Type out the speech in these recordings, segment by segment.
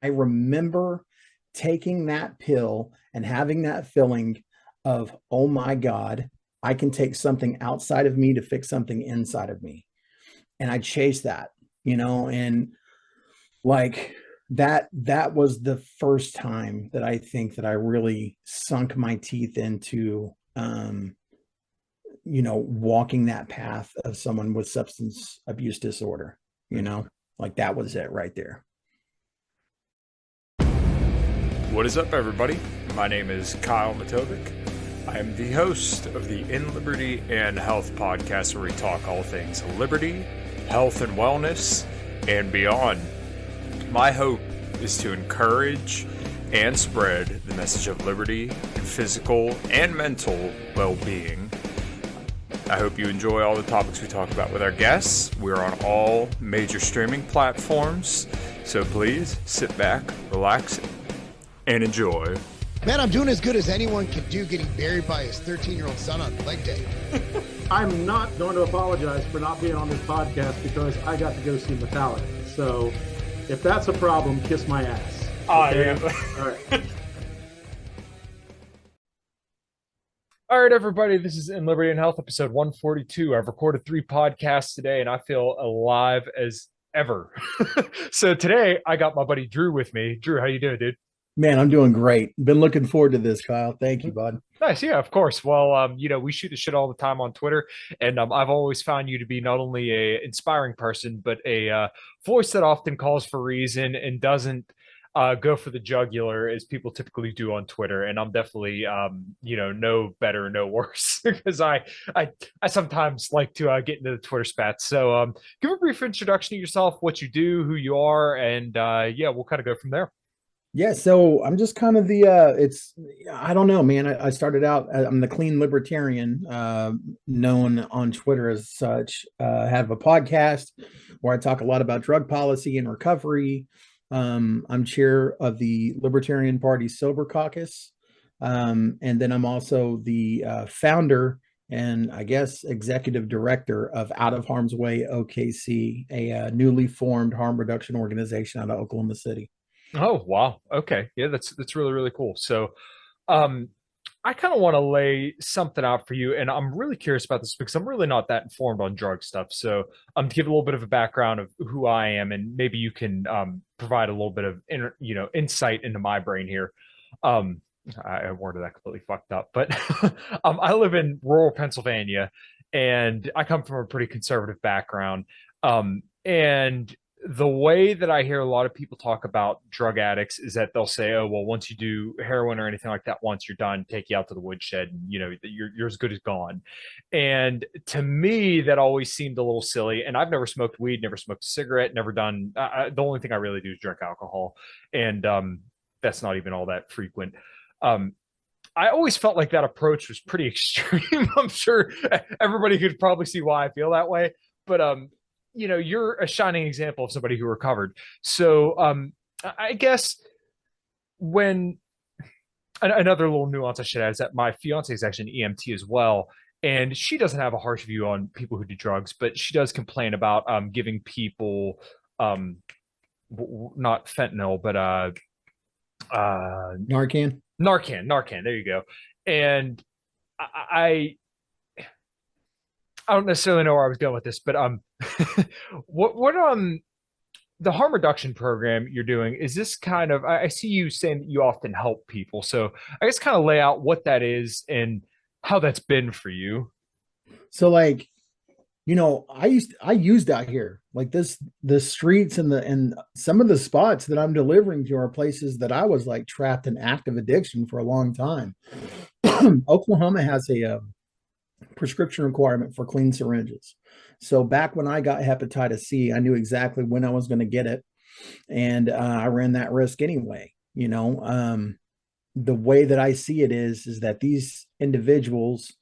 I remember taking that pill and having that feeling of, oh my God, I can take something outside of me to fix something inside of me. And I chased that, and like that was the first time that I think that I really sunk my teeth into walking that path of someone with substance abuse disorder, like that was it right there. What is up, everybody? My name is Kyle Matovcik. I am the host of the In Liberty and Health podcast, where we talk all things liberty, health, and wellness, and beyond. My hope is to encourage and spread the message of liberty and physical and mental well-being. I hope you enjoy all the topics we talk about with our guests. We're on all major streaming platforms, so please sit back, relax, and enjoy. Man, I'm doing as good as anyone can do getting buried by his 13-year-old son on leg day. I'm not going to apologize for not being on this podcast because I got to go see Metallica. So if that's a problem, kiss my ass. Okay? All right. All right, everybody, this is In Liberty and Health, episode 142. I've recorded 3 podcasts today, and I feel alive as ever. So today, I got my buddy Drew with me. Drew, how you doing, dude? Man, I'm doing great. Been looking forward to this, Kyle. Thank you, bud. Nice. Yeah, of course. Well, we shoot the shit all the time on Twitter, and I've always found you to be not only a inspiring person, but a voice that often calls for reason and doesn't go for the jugular as people typically do on Twitter. And I'm definitely, no better, no worse, because I sometimes like to get into the Twitter spats. So give a brief introduction to yourself, what you do, who you are, and we'll kind of go from there. Yeah, so I'm just kind of I don't know, man. I started out, I'm the clean libertarian, known on Twitter as such. Have a podcast where I talk a lot about drug policy and recovery. I'm chair of the Libertarian Party Sober Caucus. And then I'm also the founder and I guess executive director of Out of Harm's Way OKC, a newly formed harm reduction organization out of Oklahoma City. Oh, wow. Okay. Yeah, that's really, really cool. So I kind of want to lay something out for you, and I'm really curious about this because I'm really not that informed on drug stuff. So to give a little bit of a background of who I am, and maybe you can provide a little bit of insight into my brain here. I worded that completely fucked up, but I live in rural Pennsylvania, and I come from a pretty conservative background. And the way that I hear a lot of people talk about drug addicts is that they'll say, oh, well, once you do heroin or anything like that, once you're done, take you out to the woodshed and, you're as good as gone. And to me, that always seemed a little silly. And I've never smoked weed, never smoked a cigarette, never done, the only thing I really do is drink alcohol. And that's not even all that frequent. I always felt like that approach was pretty extreme. I'm sure everybody could probably see why I feel that way. But, you're a shining example of somebody who recovered. So I guess when another little nuance I should add is that my fiance is actually an EMT as well. And she doesn't have a harsh view on people who do drugs, but she does complain about giving people not fentanyl, but Narcan. Narcan. There you go. And I don't necessarily know where I was going with this, but what the harm reduction program you're doing, is this kind of, I see you saying that you often help people. So I guess kind of lay out what that is and how that's been for you. So I used out here, like the streets and some of the spots that I'm delivering to are places that I was like trapped in active addiction for a long time. Oklahoma has a prescription requirement for clean syringes. So back when I got hepatitis C, I knew exactly when I was going to get it. And I ran that risk anyway. The way that I see it is that these individuals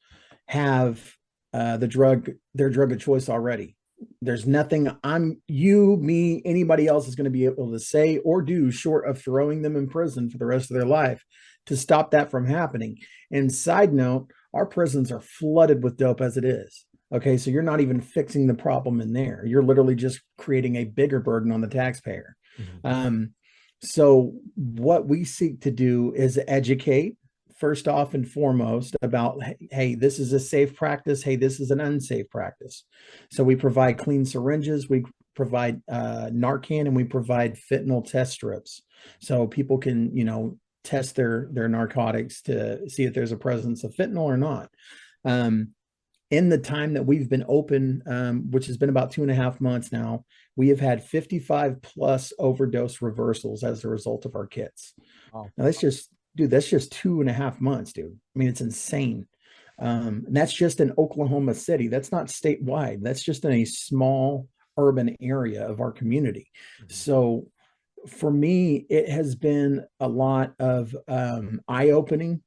have their drug of choice already. There's nothing anybody else is going to be able to say or do short of throwing them in prison for the rest of their life to stop that from happening. And side note, our prisons are flooded with dope as it is. Okay, so you're not even fixing the problem in there. You're literally just creating a bigger burden on the taxpayer. Mm-hmm. So what we seek to do is educate first off and foremost about, hey, this is a safe practice. Hey, this is an unsafe practice. So we provide clean syringes, we provide Narcan, and we provide fentanyl test strips. So people can, test their narcotics to see if there's a presence of fentanyl or not. Um, in the time that we've been open, which has been about 2.5 months now, we have had 55 plus overdose reversals as a result of our kits. Wow. Now that's just 2.5 months, dude. I mean, it's insane. And that's just in Oklahoma City. That's not statewide. That's just in a small urban area of our community. Mhm. So for me, it has been a lot of eye-opening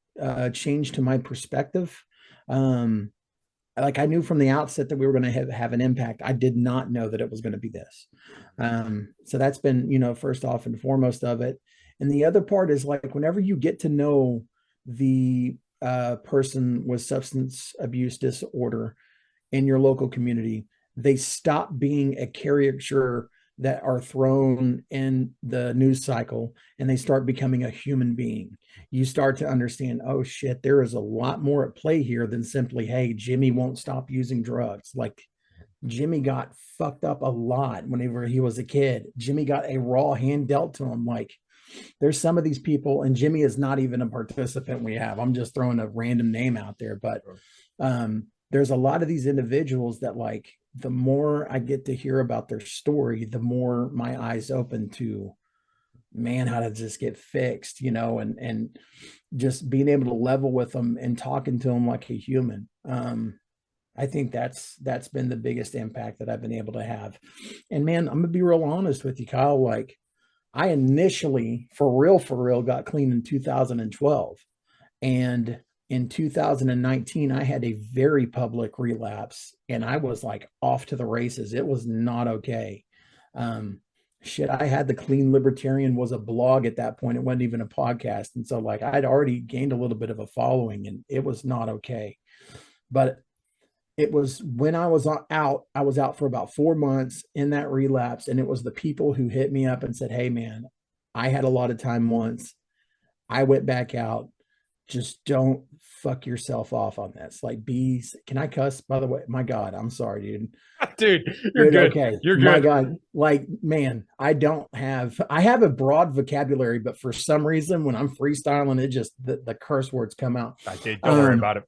change to my perspective. Um, like I knew from the outset that we were going to have an impact. I did not know that it was going to be this. So that's been, first off and foremost of it. And the other part is like whenever you get to know the person with substance abuse disorder in your local community, they stop being a caricature that are thrown in the news cycle and they start becoming a human being. You start to understand, oh shit, there is a lot more at play here than simply, hey, Jimmy won't stop using drugs. Like Jimmy got fucked up a lot whenever he was a kid. Jimmy got a raw hand dealt to him. Like there's some of these people, and Jimmy is not even a participant we have. I'm just throwing a random name out there, but there's a lot of these individuals that like the more I get to hear about their story, the more my eyes open to, man, how to just get fixed, and just being able to level with them and talking to them like a human. I think that's been the biggest impact that I've been able to have. And man, I'm gonna be real honest with you, Kyle. Like I initially, for real, got clean in 2012. And in 2019, I had a very public relapse and I was like off to the races. It was not okay. Shit, I had the Clean Libertarian was a blog at that point. It wasn't even a podcast. And so like I'd already gained a little bit of a following and it was not okay. But it was when I was out for about 4 months in that relapse. And it was the people who hit me up and said, hey man, I had a lot of time once. I went back out. Just don't fuck yourself off on this. Like can I cuss, by the way? My God, I'm sorry, dude. Dude, you're good. Okay. You're good. My God. Like, man, I have a broad vocabulary, but for some reason when I'm freestyling, it just the curse words come out. I did. Don't worry about it.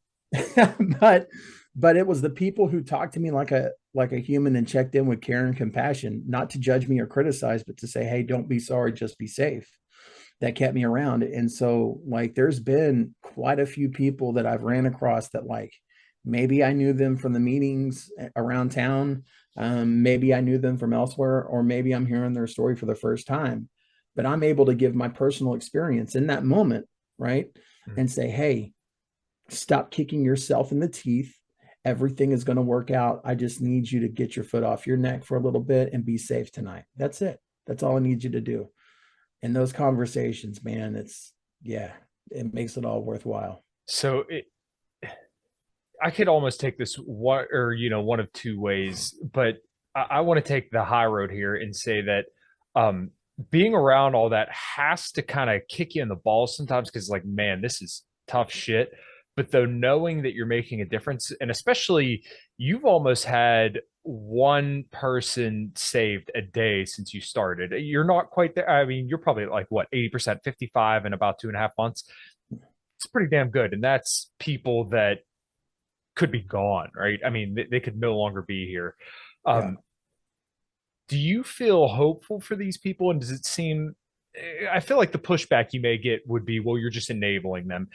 but it was the people who talked to me like a human and checked in with care and compassion, not to judge me or criticize, but to say, hey, don't be sorry, just be safe. That kept me around. And so like there's been quite a few people that I've ran across that like maybe I knew them from the meetings around town. Maybe I knew them from elsewhere, or maybe I'm hearing their story for the first time, but I'm able to give my personal experience in that moment, right? And say, hey, stop kicking yourself in the teeth. Everything is going to work out. I just need you to get your foot off your neck for a little bit and be safe tonight. That's it. That's all I need you to do. And those conversations, man, it makes it all worthwhile. So I could almost take this one of two ways, but I want to take the high road here and say that being around all that has to kind of kick you in the balls sometimes because like, man, this is tough shit. But though knowing that you're making a difference, and especially you've almost had one person saved a day since you started. You're not quite there. I mean, you're probably like what, 80%, 55 in about 2.5 months. It's pretty damn good. And that's people that could be gone, right? I mean, they could no longer be here. Do you feel hopeful for these people? And does it seem, I feel like the pushback you may get would be, well, you're just enabling them.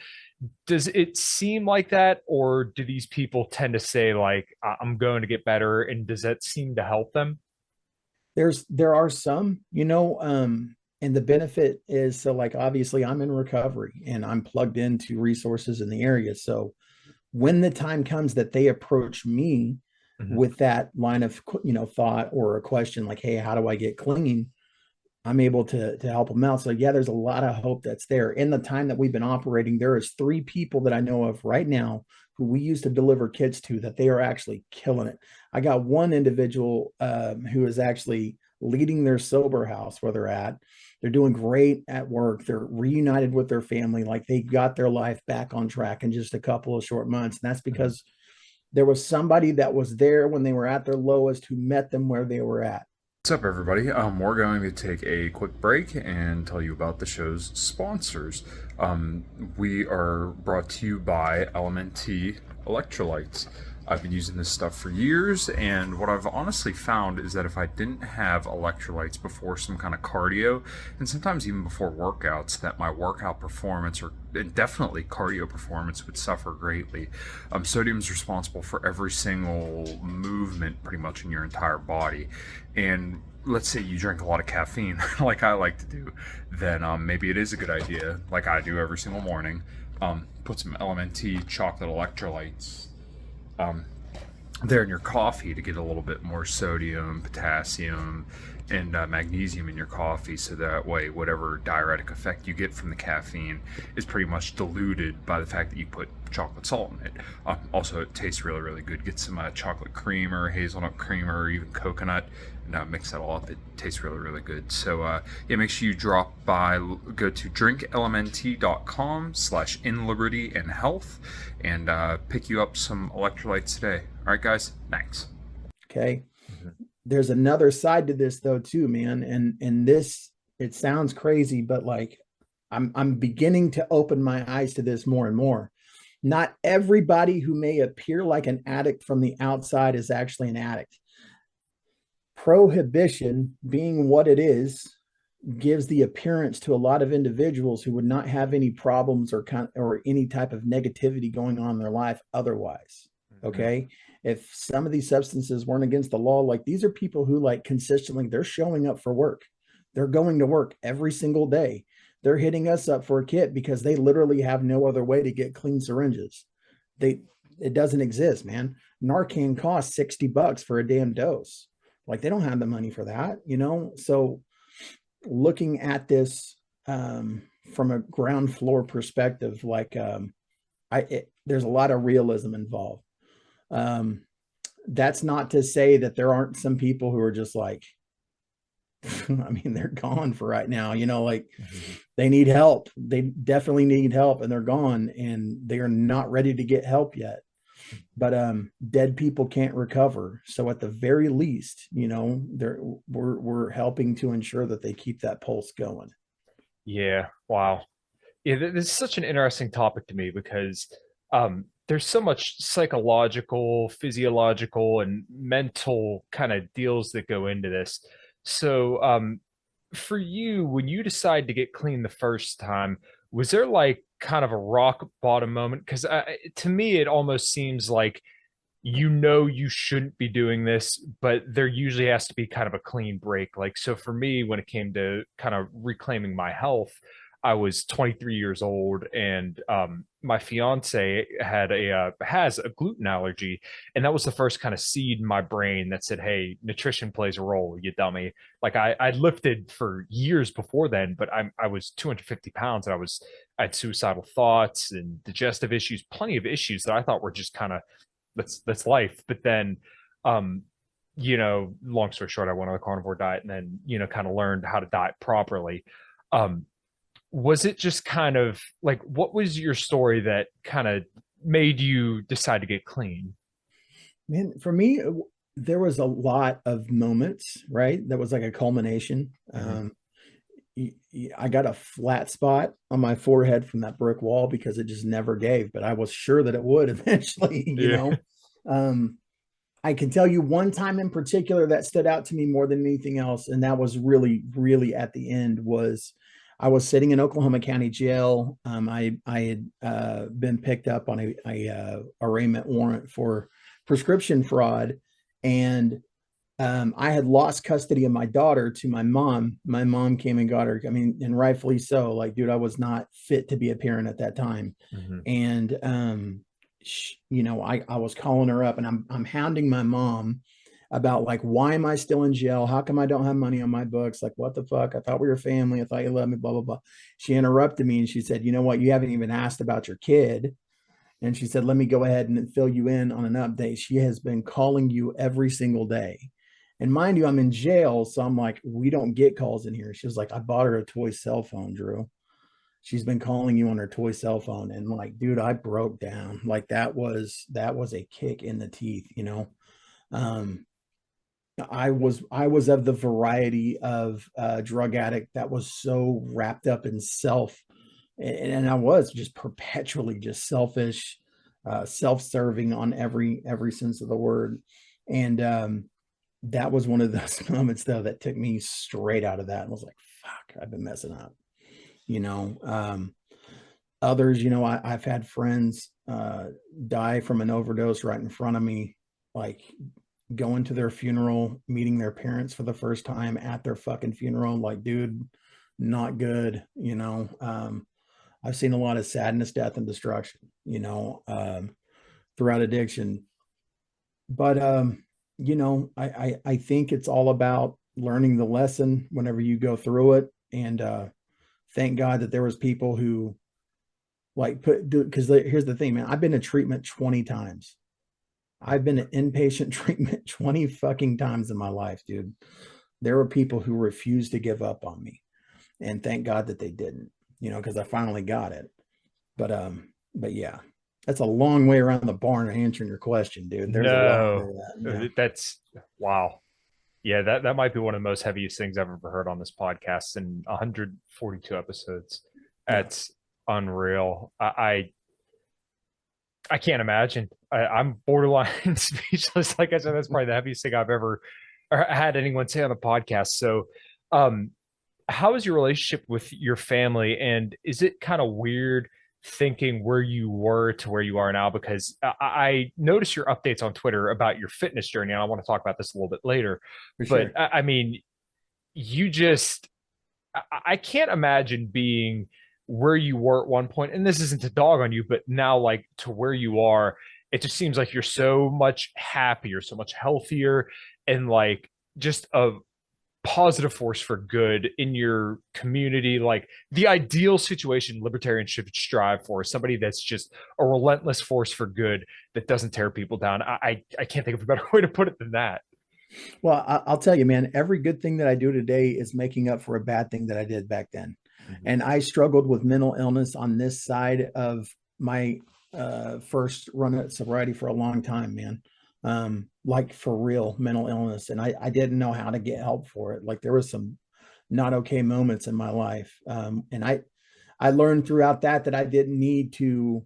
Does it seem like that, or do these people tend to say like, I'm going to get better, and does that seem to help them? There are some, and the benefit is, so like obviously I'm in recovery and I'm plugged into resources in the area. So when the time comes that they approach me with that line of thought or a question like, hey, how do I get clean? I'm able to help them out. So yeah, there's a lot of hope that's there. In the time that we've been operating, there is 3 people that I know of right now who we used to deliver kits to that they are actually killing it. I got one individual who is actually leading their sober house where they're at. They're doing great at work. They're reunited with their family. Like they got their life back on track in just a couple of short months. And that's because there was somebody that was there when they were at their lowest who met them where they were at. What's up, everybody? We're going to take a quick break and tell you about the show's sponsors. We are brought to you by LMNT electrolytes. I've been using this stuff for years, and what I've honestly found is that if I didn't have electrolytes before some kind of cardio, and sometimes even before workouts, that my workout performance and definitely cardio performance would suffer greatly. Sodium is responsible for every single movement pretty much in your entire body, and let's say you drink a lot of caffeine like I like to do, then maybe it is a good idea, like I do every single morning, put some LMNT chocolate electrolytes there in your coffee to get a little bit more sodium, potassium, and magnesium in your coffee, so that way whatever diuretic effect you get from the caffeine is pretty much diluted by the fact that you put chocolate salt in it. Also, it tastes really, really good. Get some chocolate cream or hazelnut cream or even coconut, and mix that all up. It tastes really, really good. So yeah, make sure you drop by, go to drinklmnt.com/inlibertyandhealth and pick you up some electrolytes today. All right, guys, thanks. Okay. There's another side to this though too, man. And this, it sounds crazy, but like I'm beginning to open my eyes to this more and more. Not everybody who may appear like an addict from the outside is actually an addict. Prohibition, being what it is, gives the appearance to a lot of individuals who would not have any problems or any type of negativity going on in their life otherwise. Okay. If some of these substances weren't against the law, like these are people who like consistently, they're showing up for work. They're going to work every single day. They're hitting us up for a kit because they literally have no other way to get clean syringes. It doesn't exist, man. Narcan costs $60 for a damn dose. Like they don't have the money for that, you know? So looking at this from a ground floor perspective, like there's a lot of realism involved. That's not to say that there aren't some people who are just like, I mean, they're gone for right now, you know, like they need help. They definitely need help and they're gone and they are not ready to get help yet. But dead people can't recover. So at the very least, you know, we're helping to ensure that they keep that pulse going. Yeah. Wow. Yeah, this is such an interesting topic to me because there's so much psychological, physiological, and mental kind of deals that go into this. So for you, when you decide to get clean the first time, was there like kind of a rock bottom moment? Because to me, it almost seems like you shouldn't be doing this, but there usually has to be kind of a clean break. Like, so for me, when it came to kind of reclaiming my health, I was 23 years old, and my fiance has a gluten allergy, and that was the first kind of seed in my brain that said, "Hey, nutrition plays a role, you dummy." Like I lifted for years before then, but I was 250 pounds, and I had suicidal thoughts and digestive issues, plenty of issues that I thought were just kind of that's life. But then, you know, long story short, I went on a carnivore diet, and then kind of learned how to diet properly. Was it just kind of like, what was your story that kind of made you decide to get clean? Man, for me, there was a lot of moments, right? That was like a culmination. I got a flat spot on my forehead from that brick wall because it just never gave, but I was sure that it would eventually, you know. I can tell you one time in particular that stood out to me more than anything else, and that was really, really at the end. Was I was sitting in Oklahoma County Jail. I had been picked up on a arraignment warrant for prescription fraud, and I had lost custody of my daughter to my mom. My mom came and got her. I mean, and rightfully so. Like, dude, I was not fit to be a parent at that time, and you know, I was calling her up, and I'm hounding my mom about like, why am I still in jail? How come I don't have money on my books? Like, what the fuck? I thought we were family. I thought you loved me, blah, blah, blah. She interrupted me and she said, you know what? You haven't even asked about your kid. And she said, let me go ahead and fill you in on an update. She has been calling you every single day. And mind you, I'm in jail. So I'm like, we don't get calls in here. She was like, I bought her a toy cell phone, Drew. She's been calling you on her toy cell phone. And like, dude, I broke down. Like that was a kick in the teeth, you know. Um, I was of the variety of drug addict that was so wrapped up in self, and I was just perpetually just selfish, self-serving on every sense of the word, and that was one of those moments though that took me straight out of that and was like, "Fuck, I've been messing up," you know. Others, you know, I've had friends die from an overdose right in front of me, like going to their funeral, meeting their parents for the first time at their fucking funeral. Like, dude, not good, you know. I've seen a lot of sadness, death, and destruction, you know, throughout addiction. But you know, I think it's all about learning the lesson whenever you go through it. And thank God that there was people who like put do because here's the thing, man. I've been to treatment 20 times. I've been in inpatient treatment 20 fucking times in my life, dude. There were people who refused to give up on me. And thank God that they didn't, you know, because I finally got it. But yeah, that's a long way around the barn answering your question, dude. There's a lot No, more to that. Yeah. that's wow. Yeah, that might be one of the most heaviest things I've ever heard on this podcast in 142 episodes. Yeah. That's unreal. I can't imagine. I'm borderline speechless. Like I said, that's probably the heaviest thing I've ever had anyone say on a podcast. So, um, how is your relationship with your family, and is it kind of weird thinking where you were to where you are now? Because I noticed your updates on Twitter about your fitness journey, and I want to talk about this a little bit later. For But sure. I mean, you just I can't imagine being where you were at one point, and this isn't to dog on you, but now like to where you are, it just seems like you're so much happier, so much healthier, and like just a positive force for good in your community. Like the ideal situation libertarians should strive for is somebody that's just a relentless force for good that doesn't tear people down. I can't think of a better way to put it than that. Well, I'll tell you, man, every good thing that I do today is making up for a bad thing that I did back then. Mhm. And I struggled with mental illness on this side of my first run at sobriety for a long time, man. Like for real mental illness. And I didn't know how to get help for it. Like there was some not okay moments in my life. And I learned throughout that I didn't need to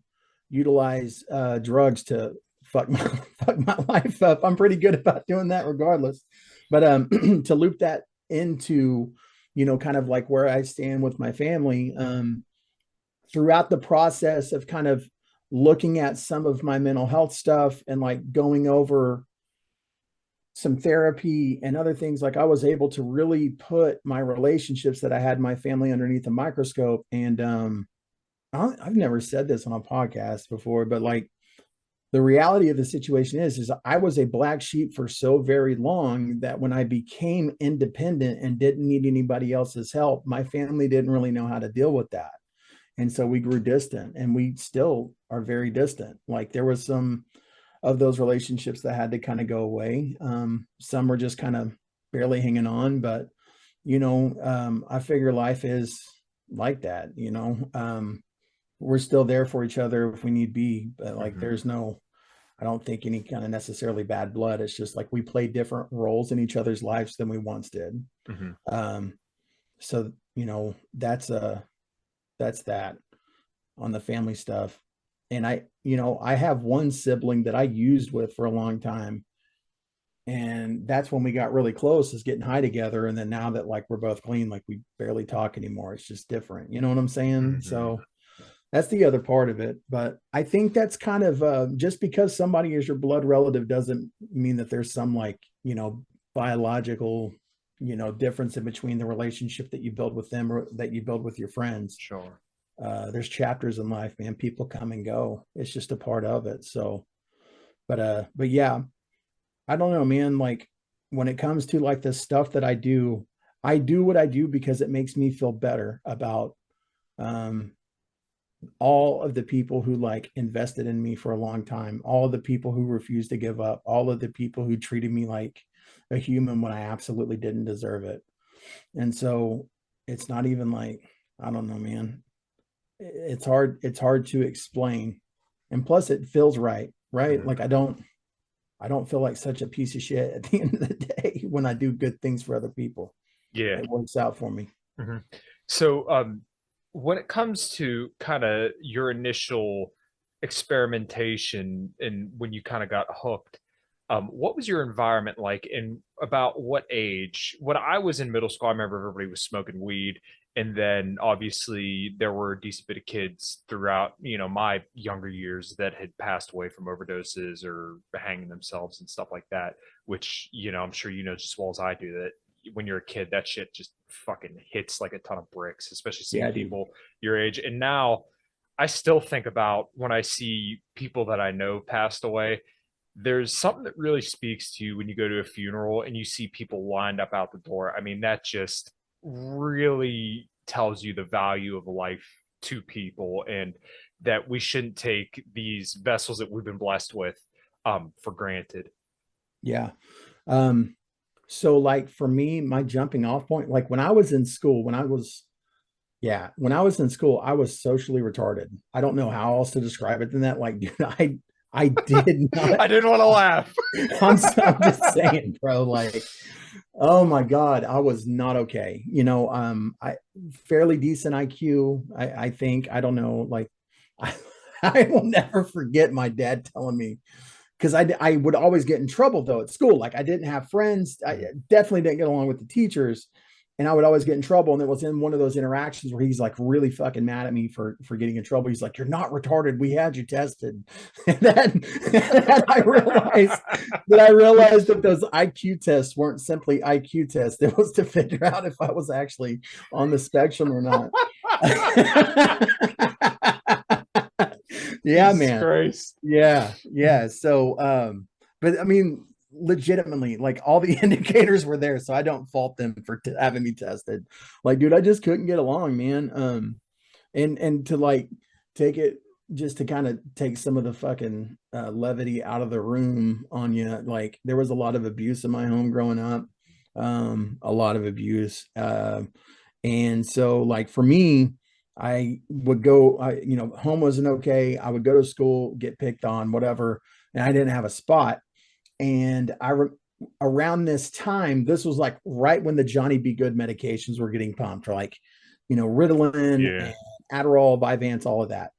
utilize drugs to fuck my, fuck my life up. I'm pretty good about doing that regardless. But to loop that into, you know, kind of like where I stand with my family, throughout the process of kind of looking at some of my mental health stuff and like going over some therapy and other things, like I was able to really put my relationships that I had in my family underneath a microscope. And I've never said this on a podcast before, but like the reality of the situation is I was a black sheep for so very long that when I became independent and didn't need anybody else's help, my family didn't really know how to deal with that. And so we grew distant, and we still are very distant. Like there was some of those relationships that had to kind of go away. Some were just kind of barely hanging on, but you know, I figure life is like that, you know. We're still there for each other if we need be, but like Mhm. there's no, I don't think any kind of necessarily bad blood. It's just like we play different roles in each other's lives than we once did. Mhm. Um, so you know, that's that on the family stuff. And I, you know, I have one sibling that I used with for a long time. And that's when we got really close, is getting high together. And then now that like we're both clean, like we barely talk anymore. It's just different. You know what I'm saying? Mhm. So that's the other part of it. But I think that's kind of just because somebody is your blood relative doesn't mean that there's some like, you know, biological, you know, difference in between the relationship that you build with them or that you build with your friends. Sure. There's chapters in life, man. People come and go. It's just a part of it. So, but yeah, I don't know, man. Like when it comes to like the stuff that I do what I do because it makes me feel better about um all of the people who like invested in me for a long time, all of the people who refused to give up, all of the people who treated me like a human when I absolutely didn't deserve it. And so it's not even like, I don't know, man. It's hard to explain. And plus it feels right, right? Mhm. Like I don't feel like such a piece of shit at the end of the day when I do good things for other people. Yeah. It works out for me. Mhm. So, when it comes to kind of your initial experimentation and when you kind of got hooked, what was your environment like and about what age? When I was in middle school, I remember everybody was smoking weed. And then obviously there were a decent bit of kids throughout, my younger years that had passed away from overdoses or hanging themselves and stuff like that, which, I'm sure you know just as well as I do that when you're a kid, that shit just fucking hits like a ton of bricks, especially seeing Yeah, dude. people your age. And now I still think about when I see people that I know passed away. There's something that really speaks to you when you go to a funeral and you see people lined up out the door. I mean, that just really tells you the value of life to people and that we shouldn't take these vessels that we've been blessed with for granted. Yeah. Um, so like for me, my jumping off point, like when I was in school, when I was in school, I was socially retarded. I don't know how else to describe it than that. Like, dude, I did not. I didn't want to laugh. I'm just saying, bro. Like, oh my God, I was not okay. I fairly decent IQ. I think I don't know. Like, I, I will never forget my dad telling me because I would always get in trouble though at school. Like I didn't have friends. I definitely didn't get along with the teachers. And I would always get in trouble. And it was in one of those interactions where he's like really fucking mad at me for getting in trouble. He's like, "You're not retarded. We had you tested." And then I realized that those IQ tests weren't simply IQ tests. It was to figure out if I was actually on the spectrum or not. Yeah, Jesus man. Christ. Yeah. So, but I mean, legitimately, like all the indicators were there, so I don't fault them for having me tested. Like, dude, I just couldn't get along, man. And to like take it just to kind of take some of the fucking levity out of the room on you. Like, there was a lot of abuse in my home growing up, a lot of abuse. And so, like for me, I would go, home wasn't okay. I would go to school, get picked on, whatever, and I didn't have a spot. And around this time, this was like right when the Johnny B. Good medications were getting pumped, or like, Ritalin Yeah. and Adderall, Vyvanse, all of that.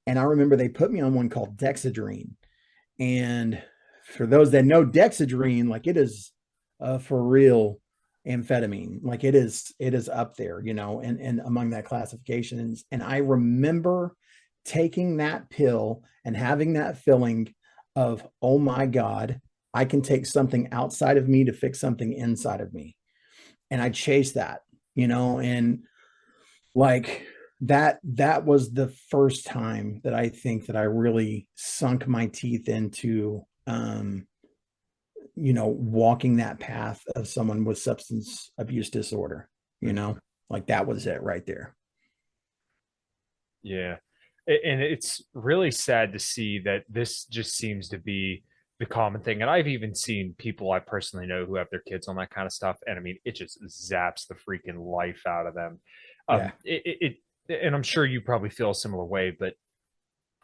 And I remember they put me on one called Dexedrine. And for those that know Dexedrine, like it is for real amphetamine. Like it is up there, and among that classification. And I remember taking that pill and having that feeling of, oh my God, I can take something outside of me to fix something inside of me. And I chased that, and like that was the first time that I think that I really sunk my teeth into walking that path of someone with substance abuse disorder, like that was it right there. Yeah. And it's really sad to see that this just seems to be the common thing. And I've even seen people I personally know who have their kids on that kind of stuff. And I mean, it just zaps the freaking life out of them. Yeah. And I'm sure you probably feel a similar way, but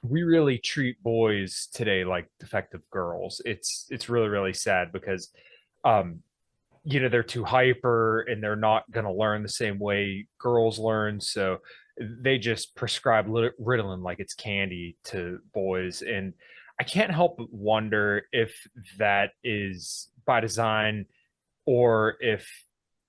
we really treat boys today like defective girls. It's really, really sad because um they're too hyper and they're not going to learn the same way girls learn, so they just prescribe Ritalin like it's candy to boys. And I can't help but wonder if that is by design or if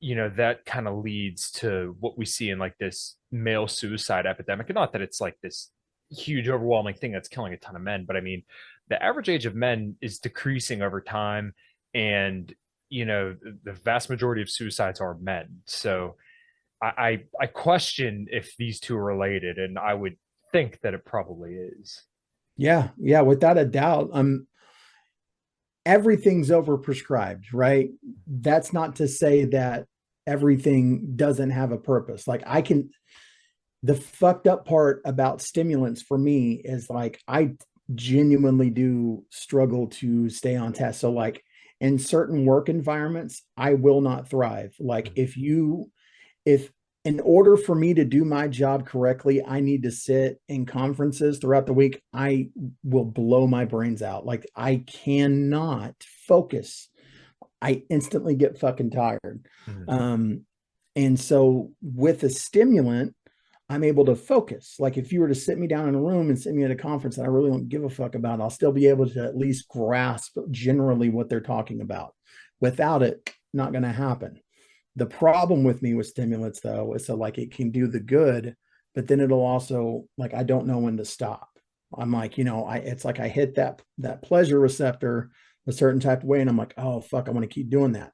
that kind of leads to what we see in like this male suicide epidemic. And not that it's like this huge overwhelming thing that's killing a ton of men, but I mean the average age of men is decreasing over time. And the vast majority of suicides are men. So I question if these two are related, and I would think that it probably is. Yeah, without a doubt. Everything's overprescribed, right? That's not to say that everything doesn't have a purpose. Like the fucked up part about stimulants for me is like I genuinely do struggle to stay on task. So like in certain work environments, I will not thrive. Like if in order for me to do my job correctly, I need to sit in conferences throughout the week, I will blow my brains out. Like I cannot focus. I instantly get fucking tired. And so with a stimulant, I'm able to focus. Like if you were to sit me down in a room and sit me at a conference that I really don't give a fuck about, I'll still be able to at least grasp generally what they're talking about. Without it, not going to happen. The problem with me with stimulants though, is so like it can do the good, but then it'll also like, I don't know when to stop. I'm like, it's like I hit that pleasure receptor a certain type of way. And I'm like, oh fuck, I want to keep doing that.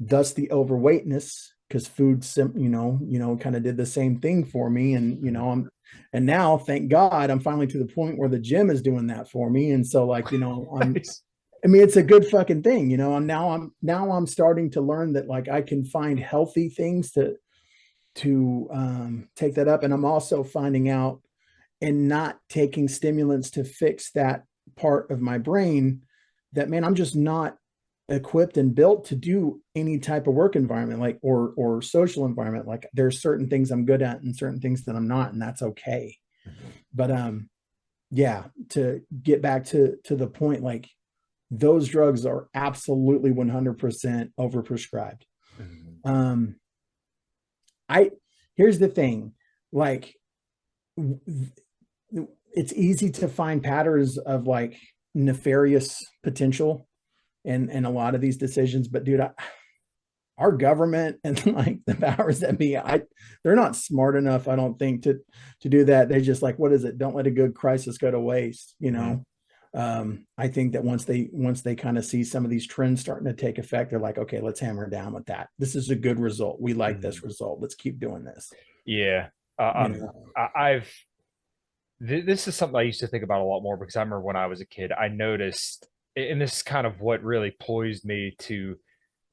Thus the overweightness, because food, kind of did the same thing for me. And, and now thank God I'm finally to the point where the gym is doing that for me. And so like, it's a good fucking thing, and now I'm starting to learn that like I can find healthy things to take that up. And I'm also finding out and not taking stimulants to fix that part of my brain that, man, I'm just not equipped and built to do any type of work environment, like, or social environment. Like there's certain things I'm good at and certain things that I'm not, and that's okay. But, yeah, to get back to the point, like those drugs are absolutely 100% overprescribed. Here's the thing, like it's easy to find patterns of like nefarious potential in a lot of these decisions, but dude, our government and like the powers that be, they're not smart enough, I don't think, to do that. They just like, what is it? Don't let a good crisis go to waste, I think that once they kind of see some of these trends starting to take effect, they're like, okay, let's hammer down with that. This is a good result. We like this result. Let's keep doing this. Yeah. This is something I used to think about a lot more, because I remember when I was a kid, I noticed, and this is kind of what really poised me to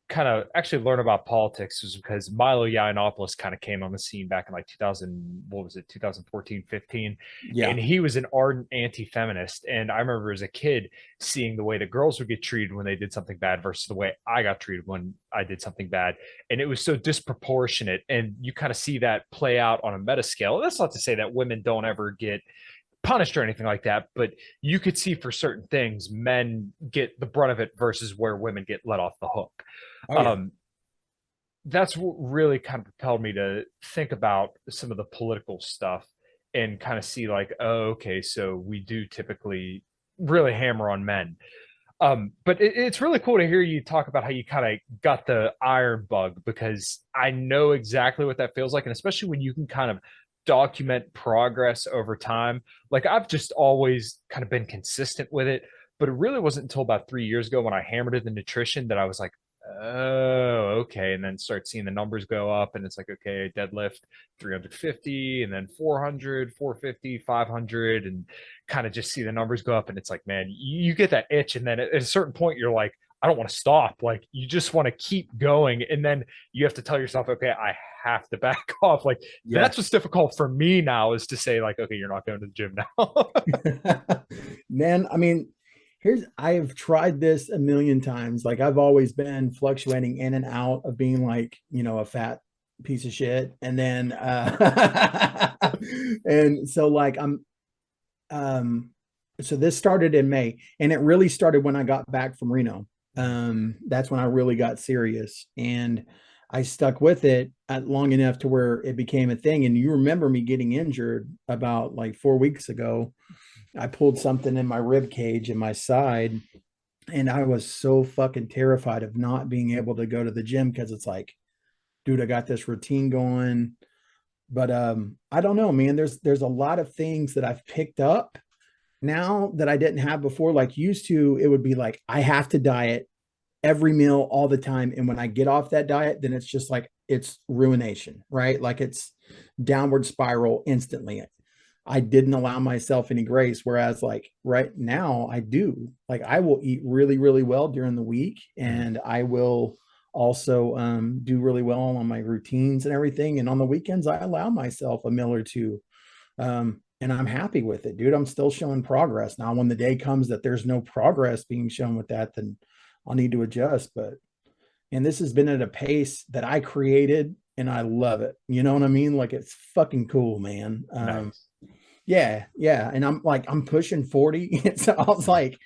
kind of actually learn about politics, was because Milo Yiannopoulos kind of came on the scene back in like 2000, what was it, 2014, 15. Yeah. And he was an ardent anti-feminist. And I remember as a kid seeing the way the girls would get treated when they did something bad versus the way I got treated when I did something bad. And it was so disproportionate. And you kind of see that play out on a meta scale. And that's not to say that women don't ever get punished or anything like that, but you could see for certain things men get the brunt of it versus where women get let off the hook. That's what really kind of propelled me to think about some of the political stuff and kind of see like, oh, okay, so we do typically really hammer on men. But it's really cool to hear you talk about how you kind of got the iron bug, because I know exactly what that feels like. And especially when you can kind of document progress over time. Like I've just always kind of been consistent with it, but it really wasn't until about 3 years ago when I hammered it in nutrition that I was like, oh, okay. And then start seeing the numbers go up, and it's like, okay, deadlift 350 and then 400, 450, 500, and kind of just see the numbers go up. And it's like, man, you get that itch. And then at a certain point, you're like, I don't want to stop. Like you just want to keep going. And then you have to tell yourself, okay, I have to back off. Like that's what's difficult for me now, is to say like, okay, you're not going to the gym now. Man, I mean, I have tried this a million times. Like I've always been fluctuating in and out of being like, a fat piece of shit. And then, and so like so this started in May, and it really started when I got back from Reno. That's when I really got serious, and I stuck with it long enough to where it became a thing. And you remember me getting injured about like 4 weeks ago. I pulled something in my rib cage in my side, and I was so fucking terrified of not being able to go to the gym, because it's like, dude, I got this routine going. But I don't know, man. There's a lot of things that I've picked up now that I didn't have before. Like used to, it would be like, I have to diet every meal all the time. And when I get off that diet, then it's just like, it's ruination, right? Like it's downward spiral instantly. I didn't allow myself any grace. Whereas like right now I do, like I will eat really, really well during the week. And I will also do really well on my routines and everything. And on the weekends, I allow myself a meal or two. And I'm happy with it, dude. I'm still showing progress. Now, when the day comes that there's no progress being shown with that, then I'll need to adjust. And this has been at a pace that I created and I love it. You know what I mean? Like it's fucking cool, man. Nice. Yeah. And I'm pushing 40. So I was like,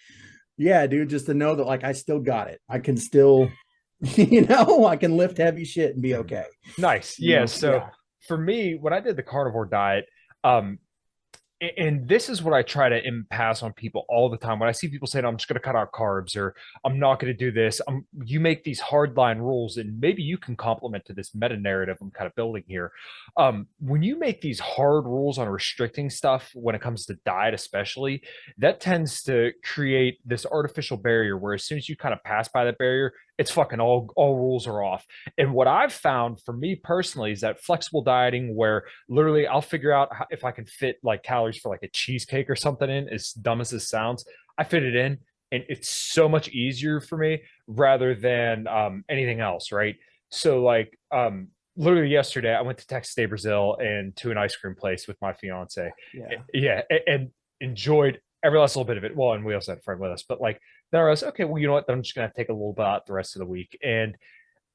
yeah, dude, just to know that like I still got it. I can still, I can lift heavy shit and be okay. Nice. You Yeah. know? So Yeah. for me, when I did the carnivore diet, um, and this is what I try to impasse on people all the time. When I see people saying, I'm just going to cut out carbs or I'm not going to do this, you make these hardline rules, and maybe you can complement to this meta narrative I'm kind of building here. When you make these hard rules on restricting stuff, when it comes to diet, especially, that tends to create this artificial barrier where as soon as you kind of pass by that barrier, it's fucking all rules are off. And what I've found for me personally is that flexible dieting, where literally I'll figure out if I can fit like calories for like a cheesecake or something in, as dumb as this sounds, I fit it in, and it's so much easier for me rather than anything else, right? So like literally yesterday I went to Texas Day Brazil and to an ice cream place with my fiance. Yeah, and enjoyed every last little bit of it. Well, and we also had a friend with us, but like then I was okay. Well, you know what? Then I'm just gonna take a little bit out the rest of the week. And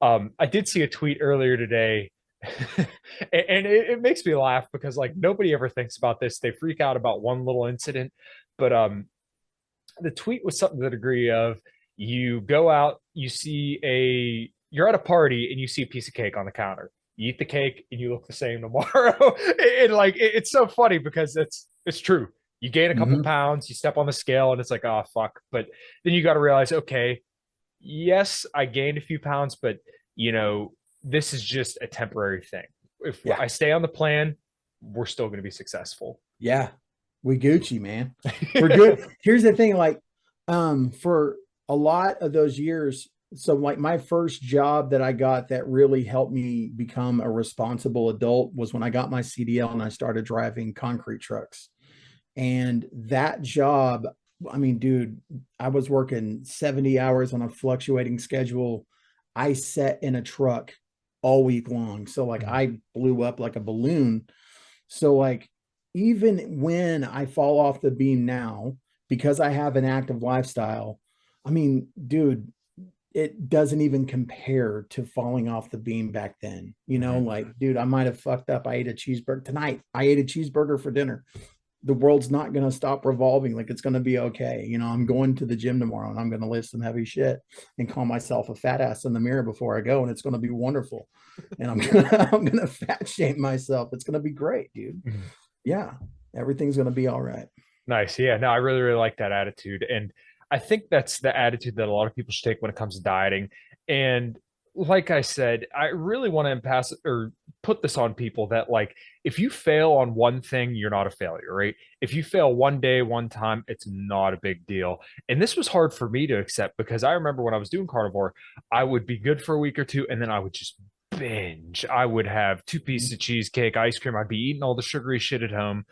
I did see a tweet earlier today, and it makes me laugh because like nobody ever thinks about this. They freak out about one little incident, but the tweet was something to the degree of you go out, you're at a party and you see a piece of cake on the counter. You eat the cake and you look the same tomorrow. And like it's so funny because it's true. You gain a couple pounds, you step on the scale, and it's like, oh fuck. But then you got to realize, okay, yes, I gained a few pounds, but this is just a temporary thing. If I stay on the plan, we're still going to be successful. Yeah. We Gucci, man. We're good. Here's the thing, like, for a lot of those years, so like my first job that I got that really helped me become a responsible adult was when I got my CDL and I started driving concrete trucks. And that job, I mean, dude, I was working 70 hours on a fluctuating schedule. I sat in a truck all week long. So like I blew up like a balloon. So like even when I fall off the beam now, because I have an active lifestyle, I mean, dude, it doesn't even compare to falling off the beam back then. Like, dude, I might have fucked up. I ate a cheeseburger tonight. I ate a cheeseburger for dinner. The world's not going to stop revolving. Like it's going to be okay. I'm going to the gym tomorrow and I'm going to lift some heavy shit and call myself a fat ass in the mirror before I go. And it's going to be wonderful. And I'm going to fat shame myself. It's going to be great, dude. Yeah. Everything's going to be all right. Nice. Yeah. No, I really, really like that attitude. And I think that's the attitude that a lot of people should take when it comes to dieting. And like I said, I really want to impasse or put this on people that like, if you fail on one thing, you're not a failure, right? If you fail one day, one time, it's not a big deal. And this was hard for me to accept because I remember when I was doing carnivore, I would be good for a week or two and then I would just binge. I would have 2 pieces of cheesecake, ice cream. I'd be eating all the sugary shit at home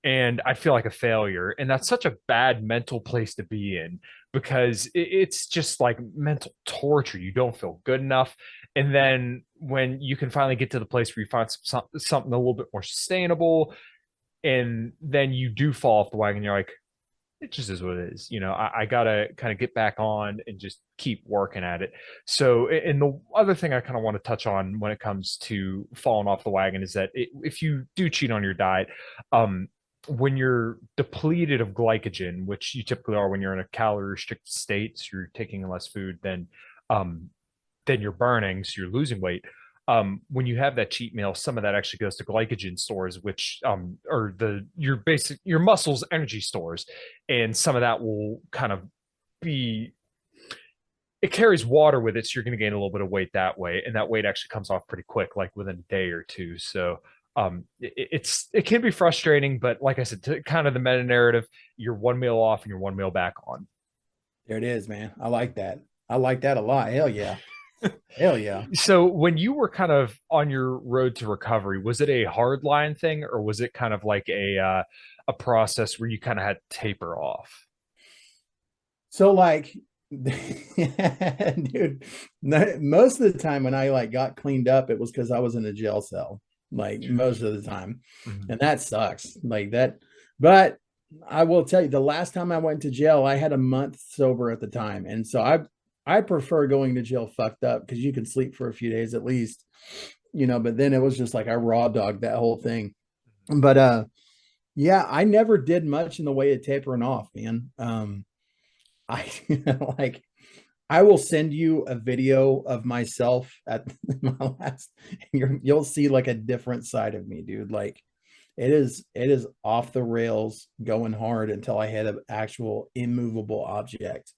and I'd feel like a failure. And that's such a bad mental place to be in because it's just like mental torture. You don't feel good enough. And then when you can finally get to the place where you find something a little bit more sustainable, and then you do fall off the wagon, you're like, it just is what it is. I got to kind of get back on and just keep working at it. So, and the other thing I kind of want to touch on when it comes to falling off the wagon is that if you do cheat on your diet, when you're depleted of glycogen, which you typically are when you're in a calorie restricted state, so you're taking less food than you're burning, so you're losing weight. When you have that cheat meal, some of that actually goes to glycogen stores, which are your muscles energy stores, and some of that will kind of it carries water with it, so you're going to gain a little bit of weight that way, and that weight actually comes off pretty quick, like within a day or two. So it can be frustrating, but like I said, to kind of the meta narrative, you're one meal off and you're one meal back on. There it is, man. I like that. I like that a lot. Hell yeah. Hell yeah. So when you were kind of on your road to recovery, was it a hard line thing or was it kind of like a process where you kind of had to taper off? So like, dude, most of the time when I like got cleaned up, it was because I was in a jail cell, like most of the time. And that sucks like that. But I will tell you, the last time I went to jail, I had a month sober at the time. And so I prefer going to jail fucked up because you can sleep for a few days at least, but then it was just like I raw dogged that whole thing. But yeah, I never did much in the way of tapering off, man. I like I will send you a video of myself at my last, and you'll see like a different side of me, dude. Like it is off the rails going hard until I hit an actual immovable object.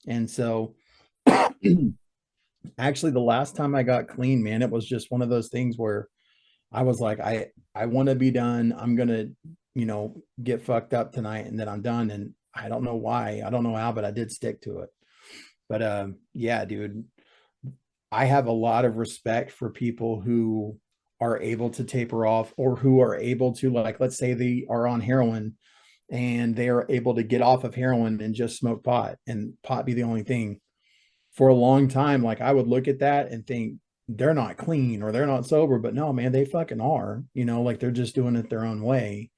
And so actually the last time I got clean, man, it was just one of those things where I was like, I want to be done. I'm gonna, get fucked up tonight and then I'm done. And I don't know why. I don't know how, but I did stick to it. But yeah, dude, I have a lot of respect for people who are able to taper off or who are able to, like, let's say they are on heroin and they are able to get off of heroin and just smoke pot and pot be the only thing. For a long time, like I would look at that and think they're not clean or they're not sober, but no, man, they fucking are, like they're just doing it their own way.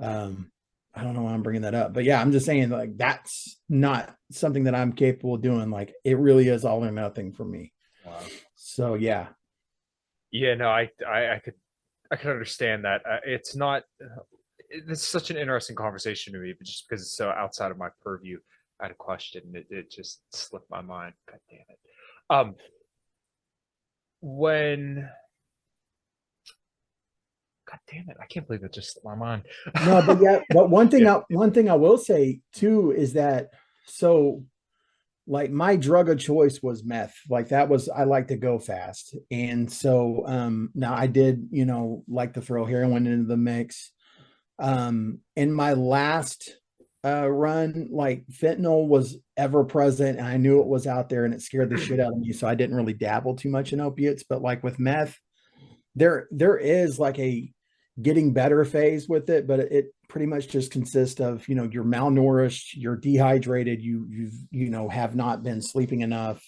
I don't know why I'm bringing that up, but yeah, I'm just saying like that's not something that I'm capable of doing. Like it really is all or nothing for me. Wow. So yeah. Yeah, no, I could understand that. It's not. It's such an interesting conversation to me, but just because it's so outside of my purview, I had a question. It just slipped my mind. God damn it. When. God damn it! I can't believe it just slipped my mind. No, but yeah, but one thing Yeah. one thing I will say too is that so like my drug of choice was meth. Like that was I like to go fast. And so now I did, like to throw heroin into the mix. In my last run, like fentanyl was ever present and I knew it was out there and it scared the shit out of me. So I didn't really dabble too much in opiates, but like with meth, there is like a getting better phase with it, but it pretty much just consists of, you're malnourished, you're dehydrated, have not been sleeping enough.